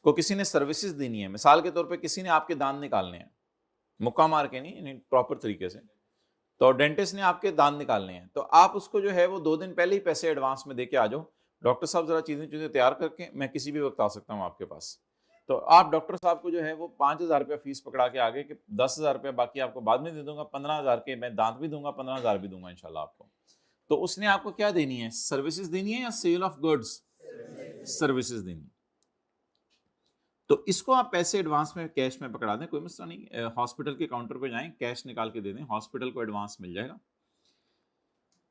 को किसी ने सर्विसेज देनी है, मिसाल के तौर पे किसी ने आपके दांत निकालने हैं, मुक्का मार के नहीं, प्रॉपर तरीके से, तो डेंटिस्ट ने आपके दांत निकालने हैं, तो आप उसको जो है वो 2 दिन पहले ही पैसे एडवांस में देके आ जाओ, डॉक्टर साहब जरा चीजें तैयार करके मैं किसी भी वक्त आ सकता हूँ आपके पास। तो आप डॉक्टर साहब को जो है वो 5,000 रुपया फीस पकड़ा के आगे कि 10,000 रुपया बाकी आपको बाद में दे दूंगा, 15,000 के मैं दांत भी दूंगा, 15,000 भी दूंगा इंशाल्लाह आपको। तो उसने आपको क्या देनी है? सर्विसेज देनी है या सेल ऑफ गुड्स? सर्विसेज देनी। तो इसको आप पैसे एडवांस में कैश में पकड़ा दें, कोई मसला नहीं। हॉस्पिटल के काउंटर पे जाएं, कैश निकाल के दे दें, हॉस्पिटल को एडवांस मिल जाएगा।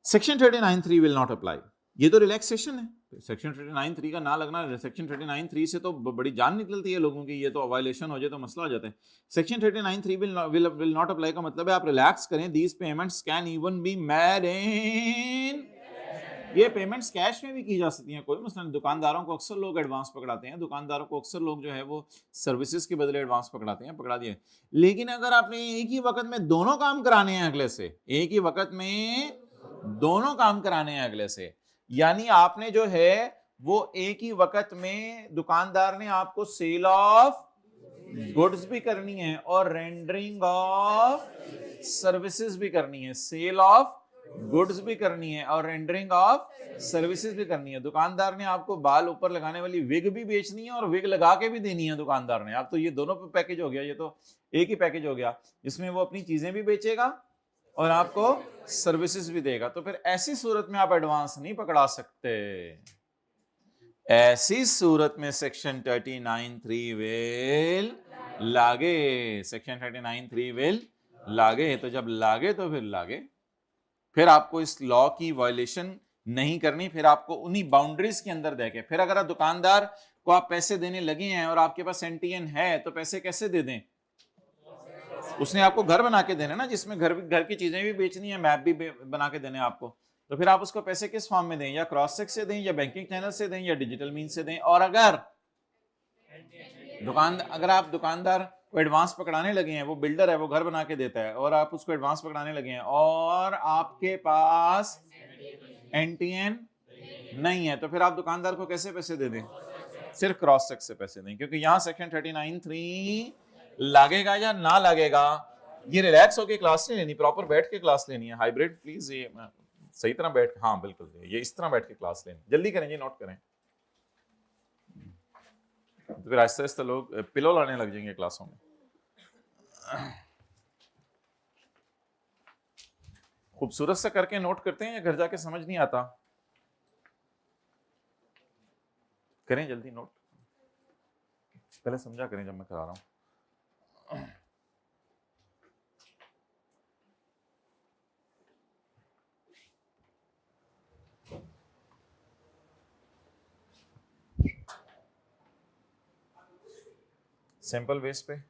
Section 39(3) will not apply. ये तो रिलैक्सेशन है। सेक्शन 39(3) का ना लगना, सेक्शन 39(3) से तो बड़ी जान निकलती है लोगों की, ये तो वायलेशन हो जाए तो मसला हो जाता है। सेक्शन 39(3) विल नॉट अप्लाई का मतलब है आप रिलैक्स करें, these payments can even be made in, ये पेमेंट्स कैश में भी की जा सकती हैं, कोई मसला नहीं। दुकानदारों को अक्सर लोग एडवांस पकड़ाते हैं, दुकानदारों को अक्सर लोग जो है वो सर्विसेज के बदले एडवांस पकड़ाते हैं, पकड़ा दिए। लेकिन अगर आपने एक ही वक्त में दोनों काम कराने हैं अगले से, एक ही वक्त में दोनों काम कराने हैं अगले से, यानी आपने जो है वो एक ही वक्त में दुकानदार ने आपको सेल ऑफ गुड्स भी करनी है और रेंडरिंग ऑफ सर्विसेज भी करनी है, सेल ऑफ गुड्स भी करनी है और रेंडरिंग ऑफ सर्विसेज भी करनी है। दुकानदार ने आपको बाल ऊपर लगाने वाली विग भी बेचनी है और विग लगा के भी देनी है दुकानदार ने। आप तो ये दोनों पैकेज हो गया, ये तो एक ही पैकेज हो गया, जिसमें वो अपनी चीजें भी बेचेगा और आपको सर्विसेज भी देगा। तो फिर ऐसी सूरत में आप एडवांस नहीं पकड़ा सकते। ऐसी सूरत में सेक्शन 39(3) विल लागे, सेक्शन 39(3) विल लागे। तो जब लागे तो फिर लागे, फिर आपको इस लॉ की वायलेशन नहीं करनी, फिर आपको उन्हीं बाउंड्रीज के अंदर देके, फिर अगर दुकानदार को आप पैसे देने लगे हैं और आपके पास एनटीएन है तो पैसे कैसे दे दें? उसने आपको घर बना के देने ना, जिसमें घर की चीजें भी बेचनी है, मैप भी बना के देने आपको, तो फिर आप उसको पैसे किस फॉर्म में दें? या क्रॉस चेक से दें, या बैंकिंग चैनल से दें, या डिजिटल मीन से दें। और अगर आप दुकानदार को एडवांस पकड़ाने लगे हैं, वो बिल्डर है, वो घर बना के देता है और आप उसको एडवांस पकड़ाने लगे हैं और आपके पास एनटीएन नहीं है, तो फिर आप दुकानदार को कैसे पैसे दे दें? सिर्फ क्रॉस चेक से पैसे दें, क्योंकि यहां सेक्शन 39(3) लगेगा या ना लगेगा, ये रिलैक्स होकर क्लास नहीं लेनी, प्रॉपर बैठ के क्लास लेनी है। हाइब्रिड प्लीज ये सही तरह बैठ, हाँ बिल्कुल, ये इस तरह बैठ के क्लास लेनी, जल्दी करें जी, नोट करें, तो फिर आहिस्ता आहिस्ता लोग पिलो लाने लग जाएंगे क्लासों में। खूबसूरत से करके नोट करते हैं या घर जाके समझ नहीं आता? करें जल्दी नोट, पहले समझा करें जब मैं करा रहा हूं। सिंपल बेस पे।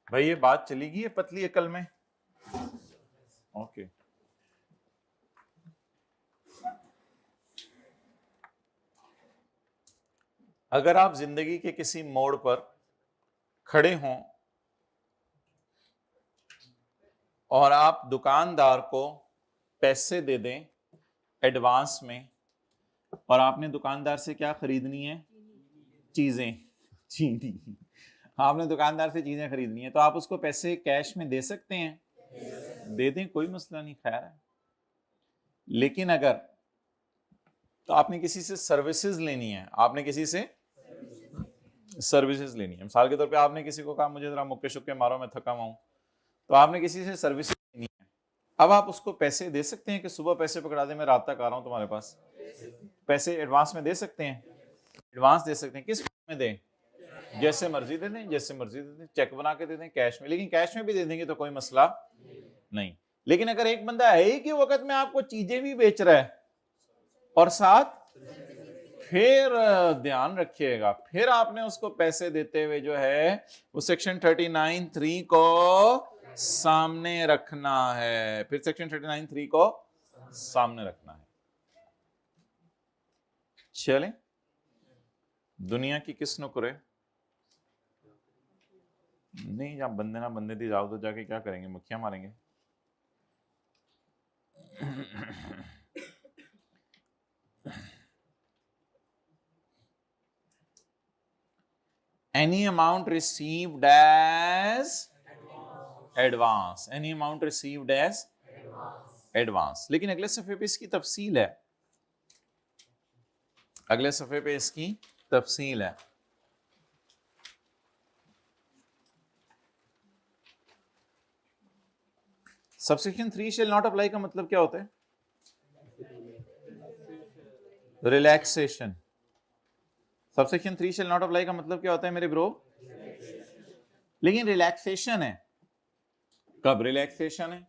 भाई ये बात चलेगी है पतली अकल में? ओके। अगर आप जिंदगी के किसी मोड़ पर खड़े हों और आप दुकानदार को पैसे दे दें एडवांस में, और आपने दुकानदार से क्या खरीदनी है? चीजें, चीनी। आपने दुकानदार से चीजें खरीदनी है, तो आप उसको पैसे कैश में दे सकते हैं? दे दें, कोई मसला नहीं, खैर है। लेकिन अगर तो आपने किसी से सर्विसेज लेनी है, आपने किसी से सर्विसेज लेनी है, मिसाल के तौर पे आपने किसी को कहा मुझे जरा मुक्के शुक्के मारो, मैं थका हुआ हूं, तो आपने किसी से सर्विसेज लेनी है। अब आप उसको पैसे दे सकते हैं कि सुबह पैसे पकड़ा दे, मैं रात तक आ रहा हूं तुम्हारे पास। पैसे एडवांस में दे सकते हैं, एडवांस दे सकते हैं। किस फॉर्म में दें? जैसे मर्जी दे दें, जैसे मर्जी दे दें, चेक बना के दे दें, कैश में। लेकिन कैश में भी दे देंगे तो कोई मसला नहीं। लेकिन अगर एक बंदा है ही कि वक्त में आपको चीजें भी बेच रहा है और साथ, फिर ध्यान रखिएगा, फिर आपने उसको पैसे देते हुए जो है वो सेक्शन 39(3) को सामने रखना है। फिर सेक्शन 39(3) को सामने रखना है। चलें, दुनिया की किस नुकरे नहीं, जब बंदे ना बंदे दी जाओ तो जाके क्या करेंगे? मक्खियां मारेंगे। Any amount received as advance, any amount received as advance। लेकिन अगले सफे पे इसकी तफसील है, अगले सफे पे इसकी तफसील है। सबसेक्शन 3 शेल नॉट अप्लाई का मतलब क्या होता है? Relaxation. Subsection 3 shall not apply का मतलब क्या होता है मेरे ब्रो? लेकिन रिलैक्सेशन है। कब रिलैक्सेशन है?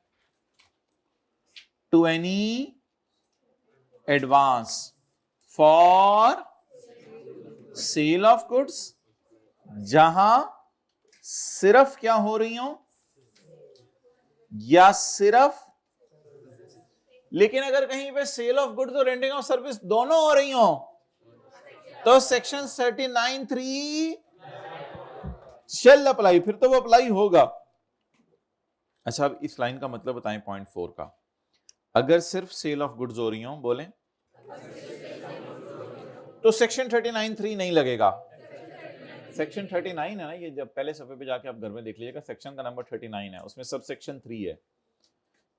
To any advance for sale of goods, जहां सिर्फ क्या हो रही हो, या सिर्फ, लेकिन अगर कहीं पे सेल ऑफ गुड्स और रेंडिंग ऑफ सर्विस दोनों हो रही हो तो सेक्शन 39(3) शेल अप्लाई, फिर तो वो अप्लाई होगा। अच्छा, अब इस लाइन का मतलब बताएं पॉइंट 4 का। अगर सिर्फ सेल ऑफ गुड्स हो रही हो, बोले, तो सेक्शन 39(3) नहीं लगेगा। सेक्शन 39 है ना ये, जब पहले सफे पे जाके आप घर में देख लीजिएगा, सेक्शन का नंबर 39 है, उसमें सब सेक्शन 3 है।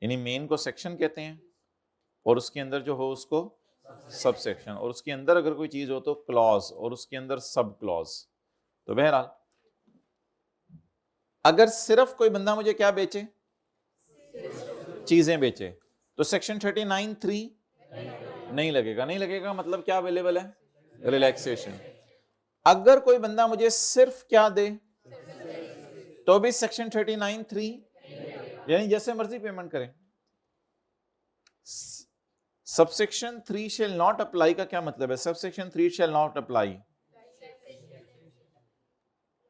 यानी मेन को सेक्शन कहते हैं और उसके अंदर जो हो उसको सब सेक्शन, और उसके अंदर अगर कोई चीज हो तो क्लॉज, और उसके अंदर सब क्लॉज। तो बहरहाल अगर सिर्फ कोई बंदा मुझे क्या बेचे, चीजें बेचे, तो सेक्शन 39(3) नहीं लगेगा। नहीं लगेगा मतलब क्या अवेलेबल है, रिलैक्सेशन। अगर कोई बंदा मुझे सिर्फ क्या दे, तो भी सेक्शन 39(3, यानी जैसे मर्जी पेमेंट करें। सबसेक्शन 3 शेल नॉट अप्लाई का क्या मतलब है? सबसेक्शन 3 शेल नॉट अप्लाई,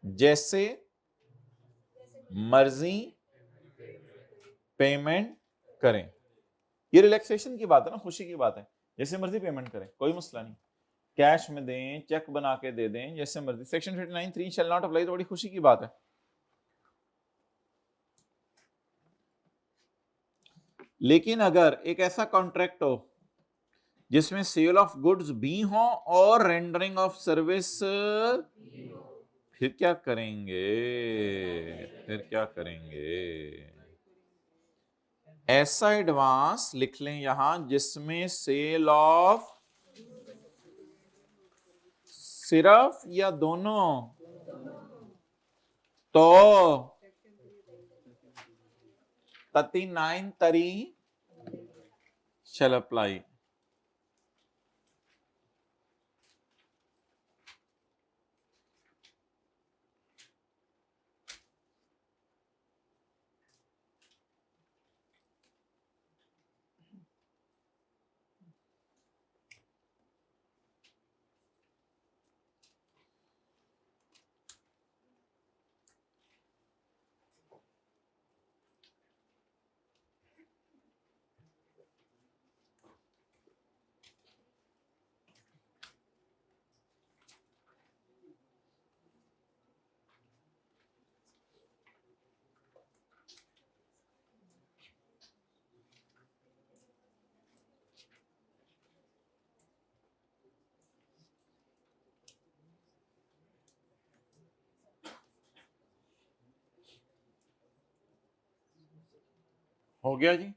जैसे मर्जी पेमेंट करें। ये रिलैक्सेशन की बात है ना, खुशी की बात है। जैसे मर्जी पेमेंट करें, कोई मसला नहीं, कैश में दें, चेक बना के दे दें, जैसे मर्जी। सेक्शन 39(3) शेल नॉट अप्लाई तो बड़ी खुशी की बात है। लेकिन अगर एक ऐसा कॉन्ट्रैक्ट हो जिसमें सेल ऑफ गुड्स भी हो और रेंडरिंग ऑफ सर्विस, फिर क्या करेंगे? फिर क्या करेंगे? ऐसा एडवांस लिख लें यहां जिसमें सेल ऑफ सिर्फ या दोनों, तो 39(3) shall apply। हो गया जी।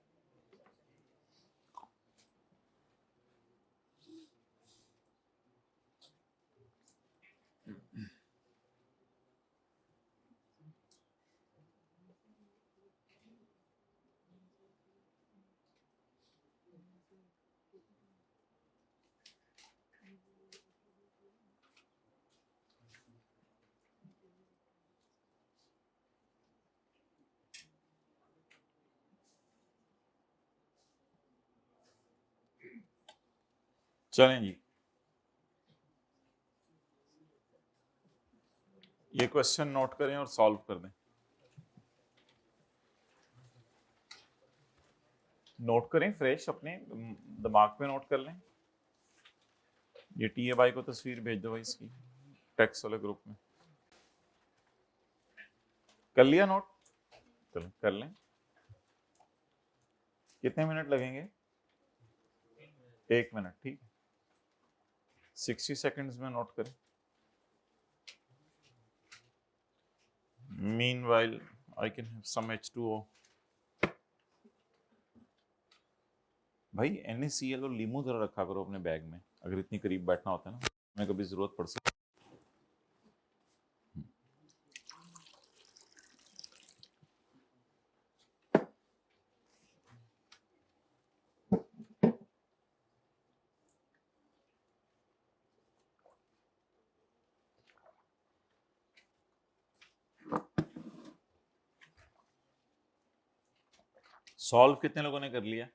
चलें जी, ये क्वेश्चन नोट करें और सॉल्व कर दें। नोट करें फ्रेश, अपने दिमाग पे नोट कर लें। ये टीए भाई को तस्वीर भेज दो भाई इसकी, टेक्स्ट वाले ग्रुप में। कर लिया नोट? चलो कर लें। कितने मिनट लगेंगे? 1 मिनट, ठीक है। 60 सेकंड्स में नोट करें। Meanwhile, I can have some H2O। भाई NaCl और लीमू जरा रखा करो अपने बैग में, अगर इतनी करीब बैठना होता है ना, हमें कभी जरूरत पड़ सकती। सॉल्व कितने लोगों ने कर लिया?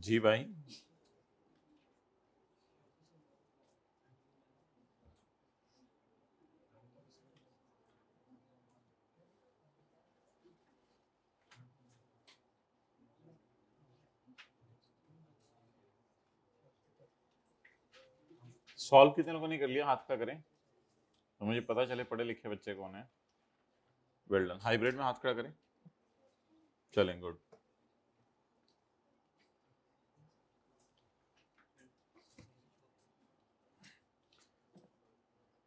जी भाई, सॉल्व कितने लोगों ने कर लिया? हाथ का करें तो मुझे पता चले पढ़े लिखे बच्चे कौन है। Well done. हाइब्रिड में हाथ खड़ा करें। चलें, गुड।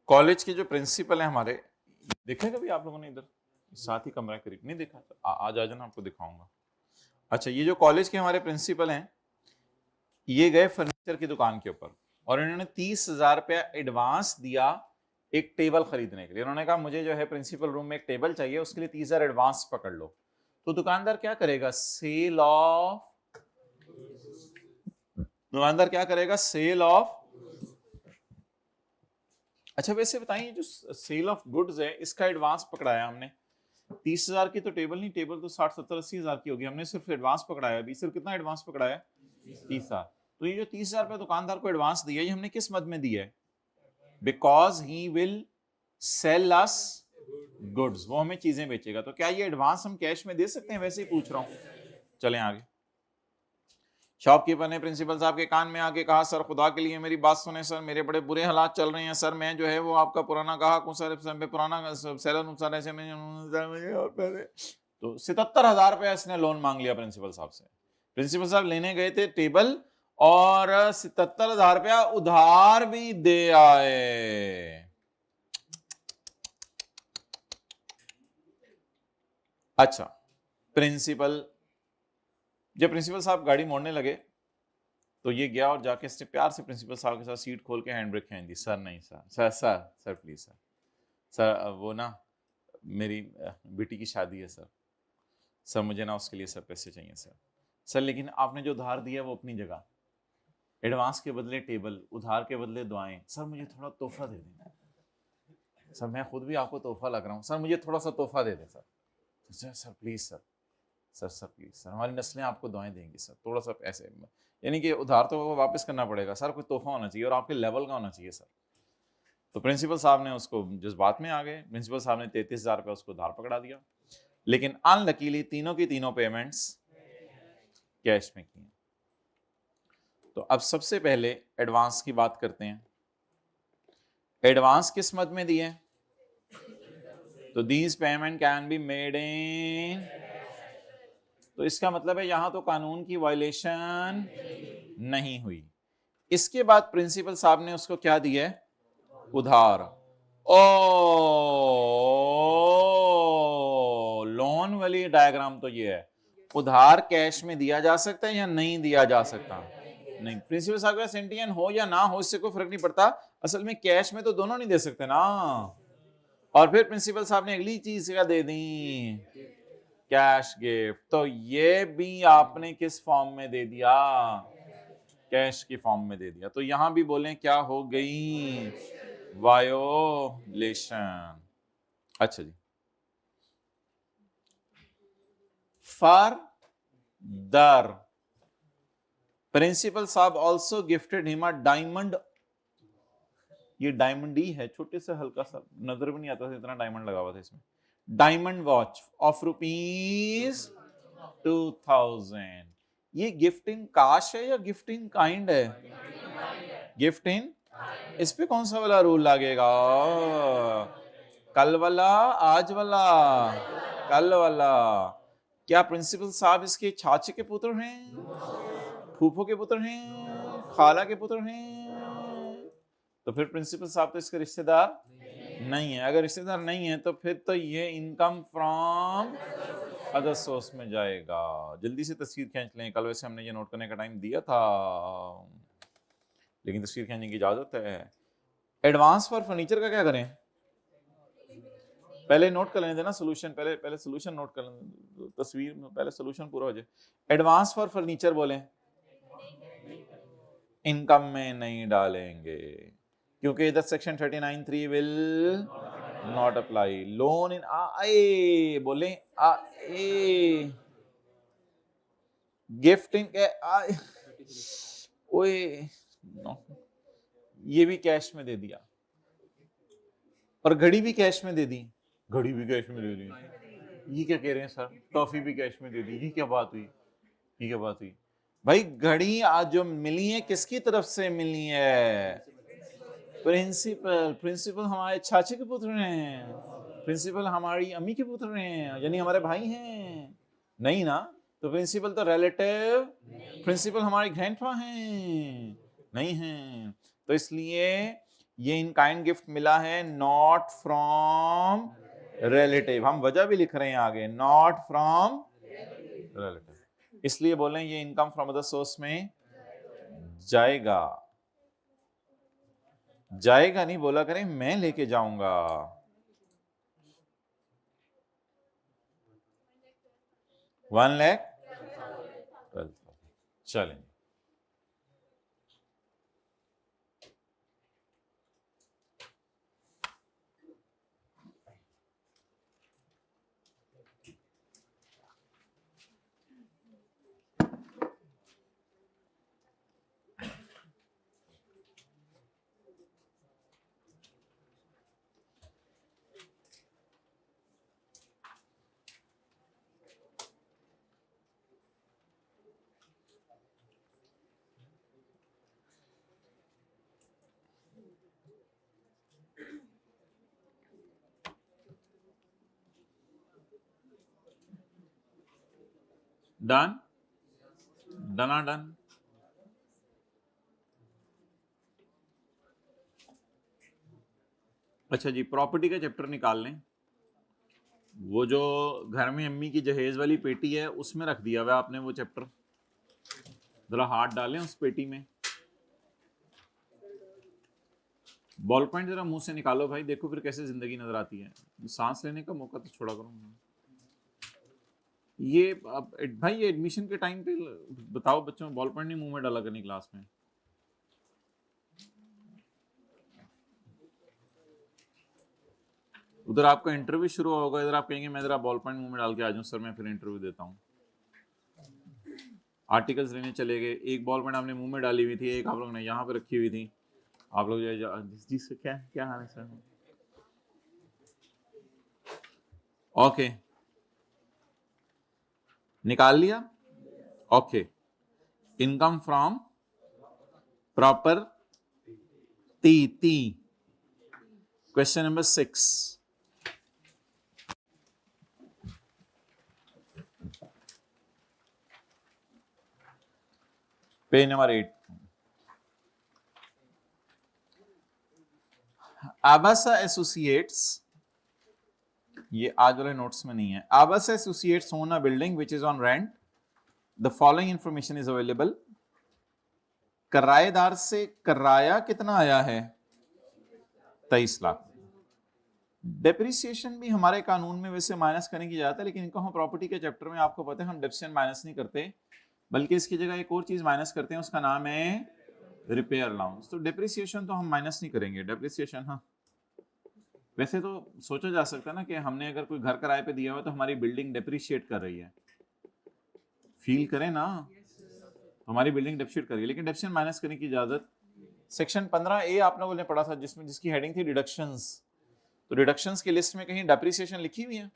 कॉलेज के जो प्रिंसिपल है हमारे, देखे कभी आप लोगों ने? इधर साथ ही कमरा करीब नहीं देखा? आज आ जाना, आपको दिखाऊंगा। अच्छा, ये जो कॉलेज के हमारे प्रिंसिपल हैं, ये गए फर्नीचर की दुकान के ऊपर और इन्होंने 30,000 रुपया एडवांस दिया एक टेबल खरीदने के लिए। उन्होंने कहा मुझे जो है प्रिंसिपल रूम में एक टेबल चाहिए, उसके लिए 30,000 एडवांस पकड़ लो। तो दुकानदार क्या करेगा? सेल ऑफ, दुकानदार क्या करेगा? Sale off. अच्छा वैसे बताइए, जो सेल ऑफ गुड्स है इसका एडवांस पकड़ाया हमने, 30,000 की तो टेबल नहीं, टेबल तो 60, 70, 80,000 की होगी, हमने सिर्फ एडवांस पकड़ाया। अभी सिर्फ कितना एडवांस पकड़ाया? 30,000। तो ये जो 30,000 रुपये दुकानदार को एडवांस दिया, ये हमने किस मद में दिया है? Because he will sell us goods, वो हमें चीजें बेचेगा। तो क्या ये एडवांस हम कैश में दे सकते हैं? वैसे ही पूछ रहा हूं। चलें आगे। शॉपकीपर ने प्रिंसिपल साहब के कान में आके कहा, सर खुदा के लिए मेरी बात सुने सर, मेरे बड़े बुरे हालात चल रहे हैं सर, मैं जो है वो आपका पुराना ग्राहक हूं सर, पुराना सेलर हूं सर, ऐसे में और पैसे। तो 77,000 रुपया इसने लोन मांग लिया प्रिंसिपल साहब से। प्रिंसिपल साहब लेने गए थे टेबल और 77,000 रुपया उधार भी दे आए। अच्छा, प्रिंसिपल, जब प्रिंसिपल साहब गाड़ी मोड़ने लगे तो ये गया और जाके इसने प्यार से प्रिंसिपल साहब के साथ सीट खोल के हैंड ब्रेक खींच दी। सर नहीं sir, sir sir sir please sir, sir वो ना मेरी बेटी की शादी है सर, सर मुझे ना उसके लिए सर पैसे चाहिए सर। सर लेकिन आपने जो उधार दिया वो अपनी जगह, एडवांस के बदले टेबल, उधार के बदले दुआएं, सर मुझे थोड़ा तोहफा दे दें सर, मैं खुद भी आपको तोहफा लग रहा हूँ सर, मुझे थोड़ा सा तोहफा दे दें sir. Sir sir please sir, sir sir please sir, हमारी नस्लें आपको दुआएं देंगी सर, थोड़ा सा पैसे, यानी कि उधार तो वापस करना पड़ेगा सर, कोई तोहफा होना चाहिए और आपके लेवल का होना चाहिए सर। तो प्रिंसिपल साहब ने उसको जज्बात में आ गए, प्रिंसिपल साहब ने 33,000 रुपये उसको उधार पकड़ा दिया। लेकिन अनलकीली तीनों की तीनों पेमेंट्स कैश में की। तो अब सबसे पहले एडवांस की बात करते हैं। एडवांस किस मद में दिए? तो these payment can be made in, तो इसका मतलब है यहां तो कानून की वायलेशन नहीं हुई। इसके बाद प्रिंसिपल साहब ने उसको क्या दिया? उधार। ओ, लोन वाली डायग्राम तो ये है, उधार कैश में दिया जा सकता है या नहीं दिया जा सकता? नहीं। प्रिंसिपल साहब का सेंटियन हो या ना हो इससे कोई फर्क नहीं पड़ता, असल में कैश में तो दोनों नहीं दे सकते ना। और फिर प्रिंसिपल साहब ने अगली चीज क्या दे दी? Cash gift. तो ये भी आपने किस फॉर्म में दे दिया? कैश की फॉर्म में दे दिया। तो यहां भी बोलें क्या हो गई? वायोलेशन। अच्छा जी, फर्दर प्रिंसिपल साहब also gifted him a diamond, ये डायमंड ही है, छोटे से हल्का सा, नजर भी नहीं आता था इतना डायमंड लगा हुआ था इसमें। Diamond watch of ₹2,000। ये गिफ्ट इन काश है या गिफ्ट इन काइंड है? गिफ्ट इन, इस पे कौन सा वाला रूल लगेगा? कल वाला, आज वाला? कल वाला। क्या प्रिंसिपल साहब इसके चाचे के पुत्र हैं, फूफो के पुत्र हैं, खाला के पुत्र हैं? तो फिर प्रिंसिपल साहब तो इसके रिश्तेदार नहीं है। अगर रिश्तेदार नहीं है तो फिर तो ये इनकम फ्रॉम अदर सोर्स में जाएगा। जल्दी से तस्वीर खींच लें, कल वैसे हमने ये नोट करने का टाइम दिया था लेकिन तस्वीर खींचने की इजाजत है। एडवांस फॉर फर्नीचर का क्या करें? पहले नोट कर लेने देना सोल्यूशन, पहले सोल्यूशन नोट कर लेने, तस्वीर में पहले सोल्यूशन पूरा हो जाए। एडवांस फॉर फर्नीचर बोलें, इनकम में नहीं डालेंगे क्योंकि इधर section 39(3) will not apply. Loan in आए, बोले आए, गिफ्टिंग ओए ये भी कैश में दे दिया और घड़ी भी कैश में दे दी, घड़ी भी कैश में दे दी, ये क्या कह रहे हैं सर, टॉफी भी कैश में दे दी, ये क्या बात हुई, ये क्या बात हुई भाई? घड़ी आज जो मिली है किसकी तरफ से मिली है? प्रिंसिपल। प्रिंसिपल हमारे चाचे के पुत्र हैं, प्रिंसिपल हमारी अम्मी के पुत्र हैं, यानी हमारे भाई हैं, नहीं ना? तो प्रिंसिपल तो रिलेटिव, प्रिंसिपल हमारे ग्रैंडपा हैं, नहीं हैं। तो इसलिए ये इन काइंड गिफ्ट मिला है नॉट फ्रॉम रिलेटिव। हम वजह भी लिख रहे हैं आगे, नॉट फ्रॉम रिलेटिव, इसलिए बोलें ये इनकम फ्रॉम अदर सोर्स में जाएगा। जाएगा नहीं बोला करें, मैं लेके जाऊंगा। 1 लाख 12,000। चलें, डन, डन। अच्छा जी, प्रॉपर्टी का चैप्टर निकाल लें। वो जो घर में अम्मी की जहेज वाली पेटी है उसमें रख दिया हुआ आपने वो चैप्टर, जरा हाथ डालें उस पेटी में। बॉल पॉइंट जरा मुंह से निकालो भाई, देखो फिर कैसे जिंदगी नजर आती है। सांस लेने का मौका तो छोड़ा करो। ये अब भाई ये एडमिशन के टाइम पे बताओ बच्चों, बॉल पॉइंट नहीं मुंह में डाला करनी क्लास में। उधर आपका इंटरव्यू शुरू होगा, इधर आप कहेंगे मैं जरा बॉल पॉइंट मुंह में डाल के आ जाऊं सर, मैं फिर इंटरव्यू देता हूं। आर्टिकल्स लेने चले गए, एक बॉल पॉइंट आपने मुंह में डाली हुई थी, एक आप लोग ने यहाँ पे रखी हुई थी। आप लोग जी से क्या हाल है सर? ओके, निकाल लिया। Okay, income from property, question number 6। Page number 8। Abasa associates, ये आज वाले नोट्स में नहीं है। Abasa associates own a building which is on rent, the following information is available. किराएदार से किराया कितना आया है? 23 लाख। डेप्रिसिएशन भी हमारे कानून में वैसे माइनस करने की इजाजत है, लेकिन इनको हम प्रॉपर्टी के चैप्टर में आपको पता है हम डेप्रिसिएशन माइनस नहीं करते, बल्कि इसकी जगह एक और चीज माइनस करते हैं, उसका नाम है रिपेयर अलाउंस। तो डेप्रिसिएशन तो हम माइनस नहीं करेंगे। डेप्रिसिएशन हाँ वैसे तो सोचा जा सकता है ना कि हमने अगर कोई घर किराए पे दिया हुआ तो हमारी बिल्डिंग डेप्रिशिएट कर रही है, फील करें ना, हमारी बिल्डिंग डेप्रिशिएट कर रही है, लेकिन डेप्रिसिएशन माइनस करने की इजाजत सेक्शन 15A आप लोगों ने पढ़ा था, जिसमें जिसकी हेडिंग थी डिडक्शंस। तो डिडक्शंस की लिस्ट में कहीं डेप्रिसिएशन लिखी हुई है?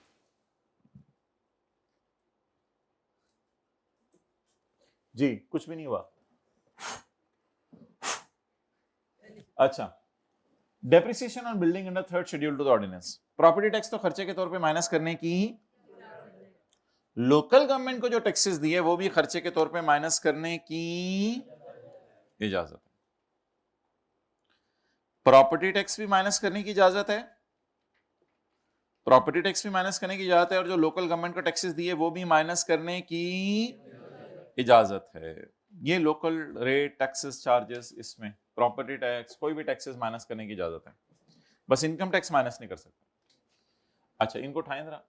जी कुछ भी नहीं हुआ। अच्छा, depreciation on building under 3rd schedule to the ordinance. Property tax तो खर्चे के तौर पे माइनस करने की, लोकल गवर्नमेंट को जो टैक्सेस दिए वो भी खर्चे के तौर पे माइनस करने की इजाजत है। प्रॉपर्टी टैक्स भी माइनस करने की इजाजत है, प्रॉपर्टी टैक्स भी माइनस करने की इजाजत है, और जो लोकल गवर्नमेंट को टैक्सेस दिए वो भी माइनस करने की इजाजत है। ये लोकल रेट, टैक्सेस, चार्जेस, इसमें प्रॉपर्टी टैक्स कोई भी टैक्सेस माइनस करने की इजाजत है, बस इनकम टैक्स माइनस नहीं कर सकते। अच्छा इनको उठाएं जरा,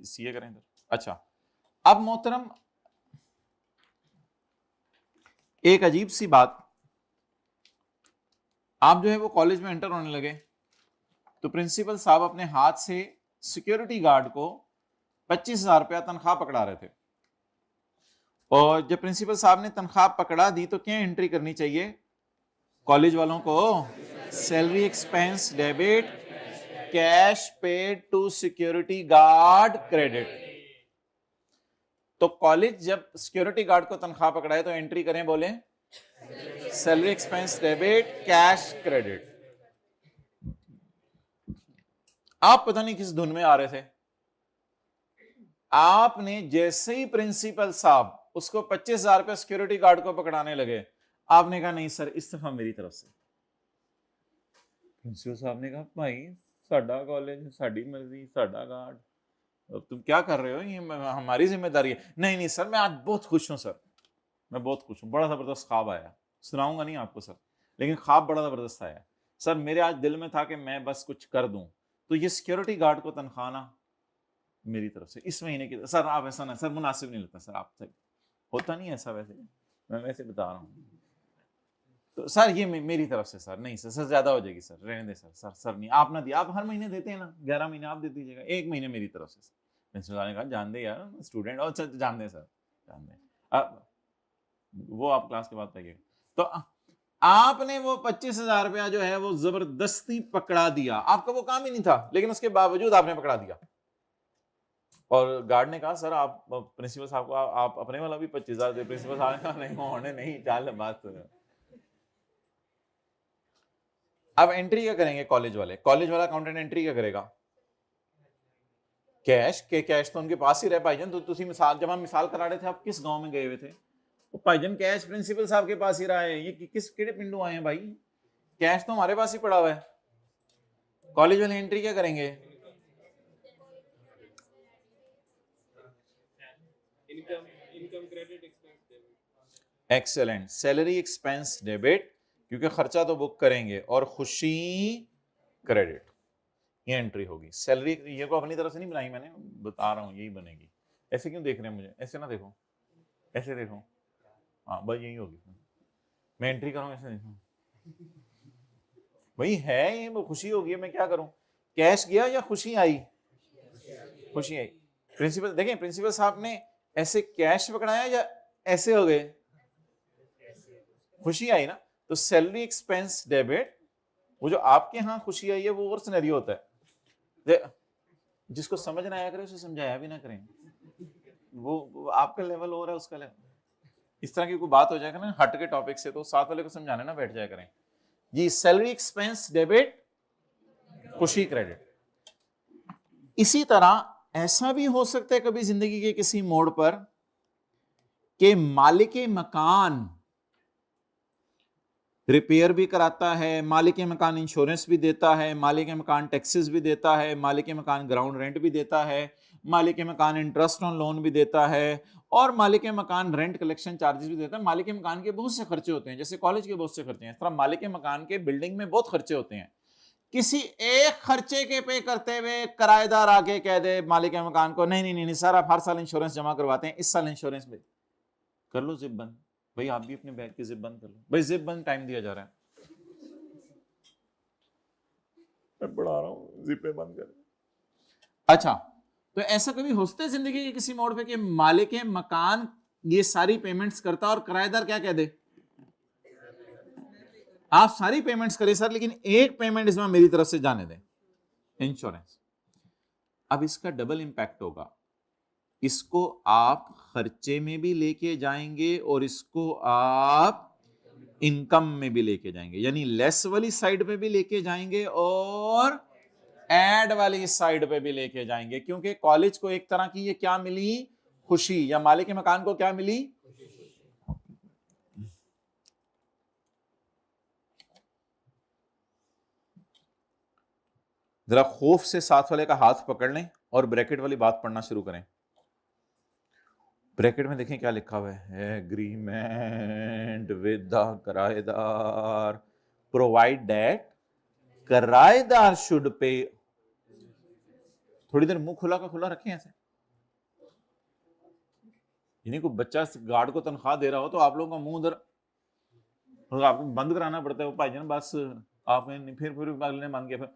सीए करें इधर। अच्छा अब मोहतरम एक अजीब सी बात, आप जो है वो कॉलेज में एंटर होने लगे तो प्रिंसिपल साहब अपने हाथ से सिक्योरिटी गार्ड को 25,000 रुपया तनख्वाह पकड़ा रहे थे। और जब प्रिंसिपल साहब ने तनख्वाह पकड़ा दी तो क्या एंट्री करनी चाहिए कॉलेज वालों को? Salary expense debit, cash paid to security guard credit. तो कॉलेज जब सिक्योरिटी गार्ड को तनख्वाह पकड़ाए तो एंट्री करें, बोले salary expense debit, cash credit. आप पता नहीं किस धुन में आ रहे थे, आपने जैसे ही प्रिंसिपल साहब उसको 25,000 रुपए सिक्योरिटी गार्ड को पकड़ाने लगे, आपने कहा नहीं सर इस दफा मेरी तरफ से। प्रिंसिपल साहब ने कहा भाई साडा कॉलेज, साडी मर्जी, साडा गार्ड, अब तुम क्या कर रहे हो, ये हमारी जिम्मेदारी है। नहीं नहीं सर मैं आज बहुत खुश हूं सर, मैं बहुत खुश हूं, बड़ा जबरदस्त ख्वाब आया, सुनाऊंगा नहीं आपको सर, लेकिन ख्वाब बड़ा जबरदस्त आया सर। मेरे आज दिल में था कि मैं बस कुछ कर दूं, तो ये सिक्योरिटी गार्ड को तनख्वाह ना मेरी तरफ से इस महीने की। सर आप ऐसा ना, सर मुनासिब नहीं लगता सर, आपसे होता नहीं ऐसा, वैसे मैं वैसे बता रहा हूँ। तो सर ये मेरी तरफ से सर, नहीं सर, सर ज्यादा हो जाएगी सर, रहने दे सर, सर सर नहीं, आप ना दिए, आप हर महीने देते हैं ना, 11 महीने आप दे दीजिएगा, 1 महीने मेरी तरफ से। प्रिंसिपल ने कहा जान दे यार स्टूडेंट, और अच्छा जान दे सर, जान दे, वो आप क्लास के बाद पाइएगा। तो आपने वो 25,000 रुपया जो है वो जबरदस्ती पकड़ा दिया, आपका वो काम ही नहीं था, लेकिन उसके बावजूद आपने पकड़ा दिया। और गार्ड ने कहा सर आप प्रिंसिपल साहब को आप अपने वाला भी 25,000 दे। प्रिंसिपल साहब ने कहा नहीं होने नहीं, चाल बात। अब एंट्री क्या करेंगे कॉलेज वाले? कॉलेज वाला अकाउंटेंट एंट्री क्या करेगा? कैश के, कैश तो उनके पास ही रहे भाईजान। तो तुसी मिसाल, जब हम मिसाल करा रहे थे, आप किस गांव में गए हुए थे? वो भाईजान कैश प्रिंसिपल साहब के पास ही रहा है। ये किस केड़े पिंडू आए हैं भाई, कैश तो हमारे पास ही पड़ा हुआ है। कॉलेज वाले एंट्री क्या करेंगे? एक्सेलेंट, सैलरी एक्सपेंस डेबिट, क्योंकि खर्चा तो बुक करेंगे, और खुशी क्रेडिट, ये एंट्री होगी। सैलरी ये को अपनी तरफ से नहीं बनाई मैंने, बता रहा हूं यही बनेगी। ऐसे क्यों देख रहे हैं मुझे? ऐसे ना देखो, ऐसे देखो, हाँ बस यही होगी। मैं एंट्री करूं ऐसे देखो, वही है ये, वो खुशी होगी, मैं क्या करूं? कैश गया या खुशी आई? खुशी आई। प्रिंसिपल देखें, प्रिंसिपल साहब ने ऐसे कैश पकड़ाया या ऐसे हो गए? खुशी आई ना। तो सैलरी एक्सपेंस डेबिट, वो जो आपके यहां खुशी आई है वो और सिनेरियो होता है। जिसको समझ ना आया करे उसे समझाया भी ना करें, वो आपका लेवल हो रहा है, उसका लेवल। इस तरह की कोई बात हो जाएगा ना हट के टॉपिक से, तो साथ वाले को समझाने ना बैठ जाया करें जी। सैलरी एक्सपेंस डेबिट, खुशी क्रेडिट। इसी तरह ऐसा भी हो सकता है कभी जिंदगी के किसी मोड़ पर कि मालिक मकान रिपेयर भी कराता है, मालिक मकान इंश्योरेंस भी देता है, मालिक मकान टैक्सेस भी देता है, मालिक मकान ग्राउंड रेंट भी देता है, मालिक मकान इंटरेस्ट ऑन लोन भी देता है, और मालिक मकान रेंट कलेक्शन चार्जेस भी देता है। मालिक मकान के बहुत से खर्चे होते हैं, जैसे कॉलेज के बहुत से खर्चे हैं, इस तरह मालिक मकान के बिल्डिंग में बहुत खर्चे होते हैं। किसी एक खर्चे के पे करते हुए किराएदार आके कह दे मालिक मकान को, नहीं नहीं नहीं सर आप हर साल इंश्योरेंस जमा करवाते हैं, इस साल इंश्योरेंस में कर लो जिप बंद। भाई आप भी अपने बैग की जिप बंद कर लो भाई, जिप बंद टाइम दिया जा रहा है, मैं पढ़ा रहा हूं, जिपे बंद कर। अच्छा, तो ऐसा कभी होता है जिंदगी के किसी मोड़ पे कि मालिक मकान ये सारी पेमेंट्स करता और किराएदार क्या कह दे, आप सारी पेमेंट्स करें सर लेकिन एक पेमेंट इसमें मेरी तरफ से जाने दें, इंश्योरेंस। अब इसका डबल इंपैक्ट होगा, इसको आप खर्चे में भी लेके जाएंगे और इसको आप इनकम में भी लेके जाएंगे, यानी लेस वाली साइड पे भी लेके जाएंगे और एड वाली साइड पे भी लेके जाएंगे। क्योंकि कॉलेज को एक तरह की ये क्या मिली, खुशी, या मालिक मकान को क्या मिली, जरा खौफ से साथ वाले का हाथ पकड़ लें और ब्रैकेट वाली बात पढ़ना शुरू करें। ब्रैकेट में देखें क्या लिखा हुआ है, एग्रीमेंट विद द किराएदार प्रोवाइड दैट किराएदार शुड पे। थोड़ी देर मुंह खुला का खुला रखें ऐसे, यानी कोई बच्चा गार्ड को तनख्वाह दे रहा हो तो आप लोगों का मुंह उधर, आपको बंद कराना पड़ता है, वो भाईजान बस आपने फिर अगले ने बंद किया। फिर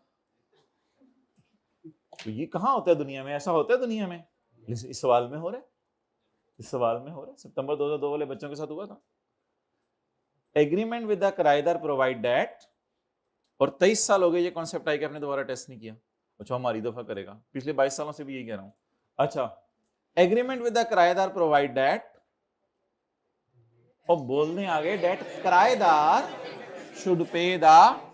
तो ये कहां होता है दुनिया में, ऐसा होता है दुनिया में? इस सवाल में हो रहा है। इस सवाल में हो रहा है, सितंबर 2002 वाले बच्चों के साथ हुआ था। एग्रीमेंट विद द किराएदार प्रोवाइड दैट, और 23 साल हो गए ये कॉन्सेप्ट आई कि आपने दोबारा टेस्ट नहीं किया। अच्छा हमारी दफा करेगा, पिछले 22 सालों से भी यही कह रहा हूं। अच्छा, एग्रीमेंट विद द किराएदार प्रोवाइड दैट, और बोलने आगे डेट किराएदार शुड पे द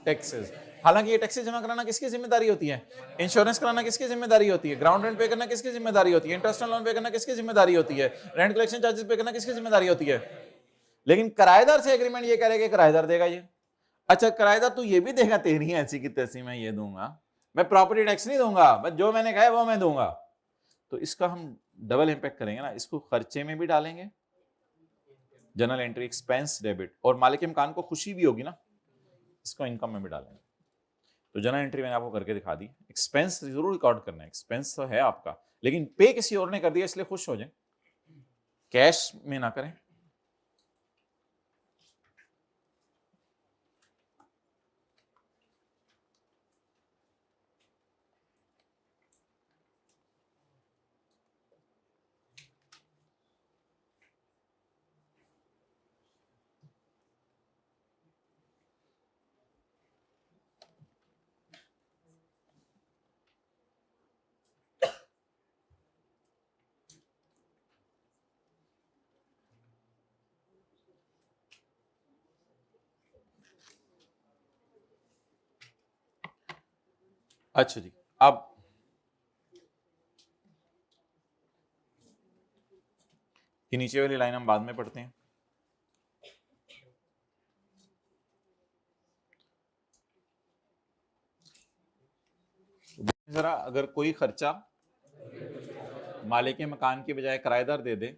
टैक्सेस। हालांकि ये टैक्सेस जमा कराना किसकी जिम्मेदारी होती है? इंश्योरेंस कराना किसकी जिम्मेदारी होती है? ग्राउंड रेंट पे करना किसकी जिम्मेदारी होती है? इंटरेस्ट ऑन लोन पे करना किसकी जिम्मेदारी होती है? रेंट कलेक्शन चार्जेस पे करना किसकी जिम्मेदारी होती है? लेकिन किराएदार से एग्रीमेंट ये कह रहे कि किराएदार देगा ये। अच्छा किराएदार तू ये भी देगा, तेरी ऐसी की तैसी मैं ये दूंगा, मैं प्रॉपर्टी टैक्स नहीं दूंगा, बस जो मैंने कहा है वो मैं दूंगा। तो इसका हम डबल इंपैक्ट करेंगे ना, इसको खर्चे में भी डालेंगे, जनरल एंट्री एक्सपेंस डेबिट, और मालिक इमकान को खुशी भी होगी ना, इसको इनकम में भी डालेंगे। तो जनरल एंट्री मैंने आपको करके दिखा दी। एक्सपेंस जरूर रिकॉर्ड करना है, एक्सपेंस तो है आपका, लेकिन पे किसी और ने कर दिया इसलिए खुश हो जाए, कैश में ना करें। अच्छा जी, अब ये नीचे वाली लाइन हम बाद में पढ़ते हैं। जरा अगर कोई खर्चा मालिक मकान की बजाय किराएदार दे दे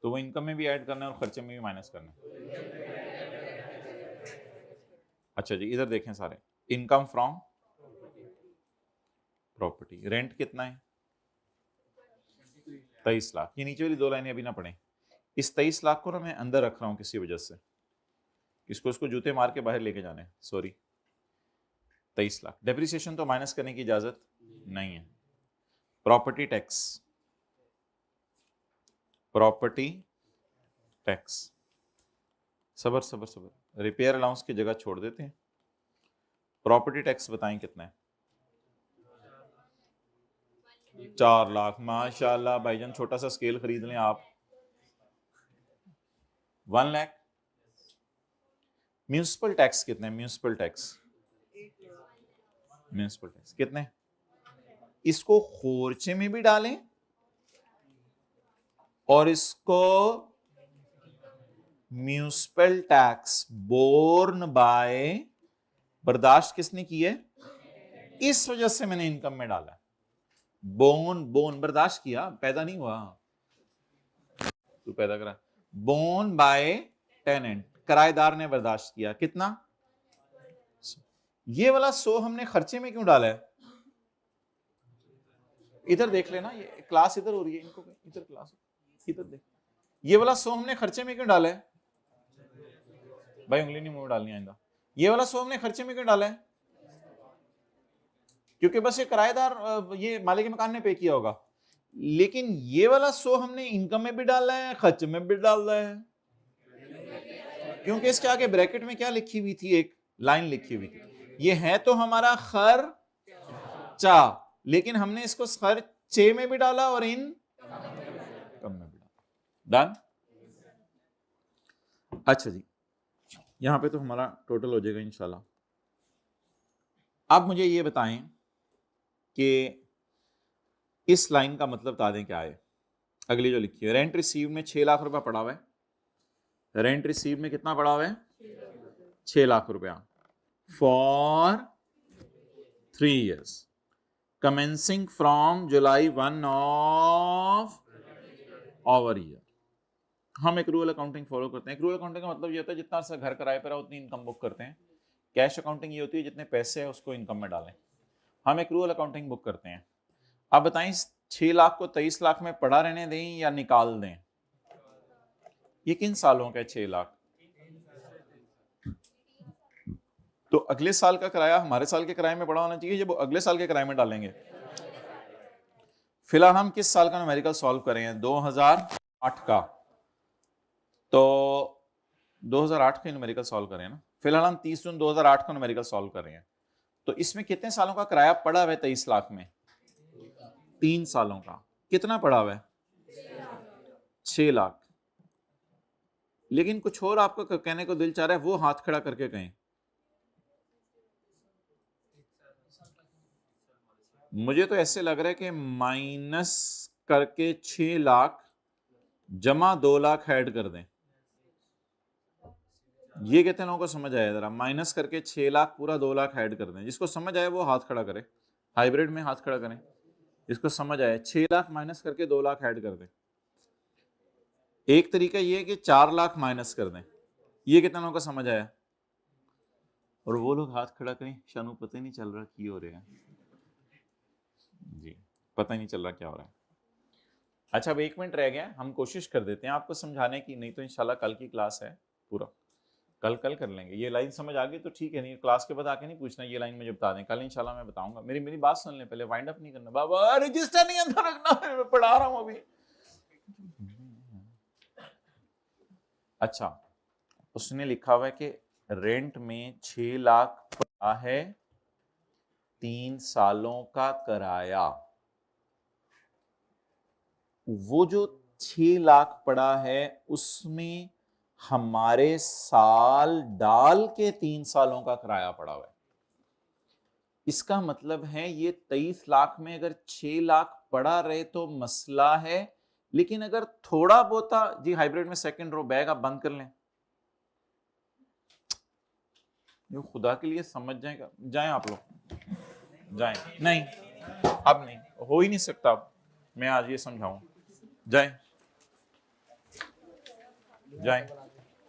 तो वो इनकम में भी ऐड करना है और खर्चे में भी माइनस करना है। अच्छा जी, इधर देखें सारे, इनकम फ्रॉम प्रॉपर्टी, रेंट कितना है? 23 लाख। ये नीचे वाली दो लाइनें अभी ना पढ़ें। इस 23 लाख को ना मैं अंदर रख रहा हूं किसी वजह से, इसको जूते मार के बाहर लेके जाने, सॉरी। 23 लाख, डेप्रिसिएशन तो माइनस करने की इजाजत नहीं है। प्रॉपर्टी टैक्स, प्रॉपर्टी टैक्स, सबर सबर सबर, रिपेयर अलाउंस की जगह छोड़ देते हैं। प्रॉपर्टी टैक्स बताएं कितना है? 4 लाख। माशाल्लाह भाईजान, छोटा सा स्केल खरीद लें आप। 1 लाख। म्यूनिसिपल टैक्स कितने? म्यूनिसिपल टैक्स, म्यूनिसिपल टैक्स कितने? इसको खोर्चे में भी डालें और इसको म्यूनिसिपल टैक्स बोर्न बाय, बर्दाश्त किसने की है? इस वजह से मैंने इनकम में डाला। बोन बर्दाश्त किया, पैदा नहीं हुआ, तू पैदा करा। बोन बाय टेनेंट, किराएदार ने बर्दाश्त किया। कितना? ये वाला 100 हमने खर्चे में क्यों डाला है? इधर देख लेना, ये क्लास इधर हो रही है, इनको इधर क्लास, इधर देख। ये वाला 100 हमने खर्चे में क्यों डाला है? भाई उंगली नहीं मुंह में डालनी आइंदा। ये वाला 100 हमने खर्चे में क्यों डाला है? क्योंकि बस ये किराएदार, ये मालिक मकान ने पे किया होगा। लेकिन ये वाला 100 हमने इनकम में भी डाला है, खर्च में भी डाला है, क्योंकि इसके आगे ब्रैकेट में क्या लिखी हुई थी? एक लाइन लिखी हुई थी, ये है तो हमारा खर्चा, लेकिन हमने इसको खर्चे में भी डाला और इनकम में भी डाला। डन। अच्छा जी, यहां पे तो हमारा टोटल हो जाएगा इंशाल्लाह। अब मुझे ये बताएं कि इस लाइन का मतलब बता दें क्या है। अगली जो लिखी है, रेंट रिसीव में 6 लाख रुपया पड़ा हुआ है। रेंट रिसीव में कितना पड़ा हुआ है? 6 लाख रुपया for 3 years commencing from July 1 of our year. हम एक रूल अकाउंटिंग फॉलो करते हैं। एक रूल अकाउंटिंग का मतलब ये होता है जितना सा घर किराए पर है उतनी इनकम बुक करते हैं। कैश अकाउंटिंग ये होती है जितने पैसे है उसको इनकम में डालें। हम एक रूल अकाउंटिंग बुक करते हैं। अब बताएं 6 लाख को 23 लाख में पड़ा रहने दें या निकाल दें? ये किन सालों का है 6 लाख? तो अगले साल का किराया हमारे साल के किराए में पड़ा होना चाहिए, जब अगले साल के किराए में डालेंगे। फिलहाल हम किस साल का न्यूमेरिकल सॉल्व कर रहे हैं? 2008 का। तो 2008 का न्यूमेरिकल सॉल्व कर रहे हैं ना। फिलहाल हम 30 जून 2008 का न्यूमेरिकल सॉल्व कर रहे हैं। तो इसमें कितने सालों का किराया पड़ा हुआ है 23 लाख में? 3 सालों का। कितना पड़ा हुआ है? 6 लाख। लेकिन कुछ और आपको कहने को दिल चाह रहा है, वो हाथ खड़ा करके कहें। मुझे तो ऐसे लग रहा है कि माइनस करके 6 लाख जमा 2 लाख ऐड कर दें। ये कितने लोगों को समझ आया? जरा माइनस करके 6 लाख पूरा 2 लाख ऐड कर दें। जिसको समझ आए वो हाथ खड़ा करे, हाइब्रिड में हाथ खड़ा करें। जिसको समझ आए 6 लाख माइनस करके 2 लाख ऐड कर दें। एक तरीका ये है कि 4 लाख माइनस कर दें। ये कितने लोगों को समझ आया? और वो लोग हाथ खड़ा करें। शानू पता ही नहीं चल रहा क्या हो रहा है जी, पता ही नहीं चल रहा क्या हो रहा है। अच्छा, अब 1 मिनट रह गया, हम कोशिश कर देते हैं आपको समझाने की। नहीं तो इंशाल्लाह कल की क्लास है, पूरा कल कर लेंगे। ये लाइन समझ आ गई तो ठीक है, नहीं क्लास के बाद आके नहीं पूछना ये लाइन मुझे बता दें। कल इंशाल्लाह मैं बताऊंगा। मेरी बात सुन लें पहले, वाइंड अप नहीं करना। बाबा रजिस्टर नहीं अंदर रखना, मैं पढ़ा रहा हूं अभी। अच्छा, उसने लिखा हुआ है कि रेंट में 6 लाख पड़ा है, 3 सालों का किराया। वो जो 6 लाख पड़ा है उसमें हमारे साल डाल के 3 सालों का किराया पड़ा हुआ है। इसका मतलब है ये 23 लाख में अगर 6 लाख पड़ा रहे तो मसला है, लेकिन अगर थोड़ा बहुता जी हाइब्रिड में सेकंड रो बैग आप बंद कर लें। ये खुदा के लिए समझ जाएगा, जाएं आप लोग जाएं। नहीं अब नहीं हो ही नहीं सकता। अब मैं आज ये समझाऊं, जाएं जाएं।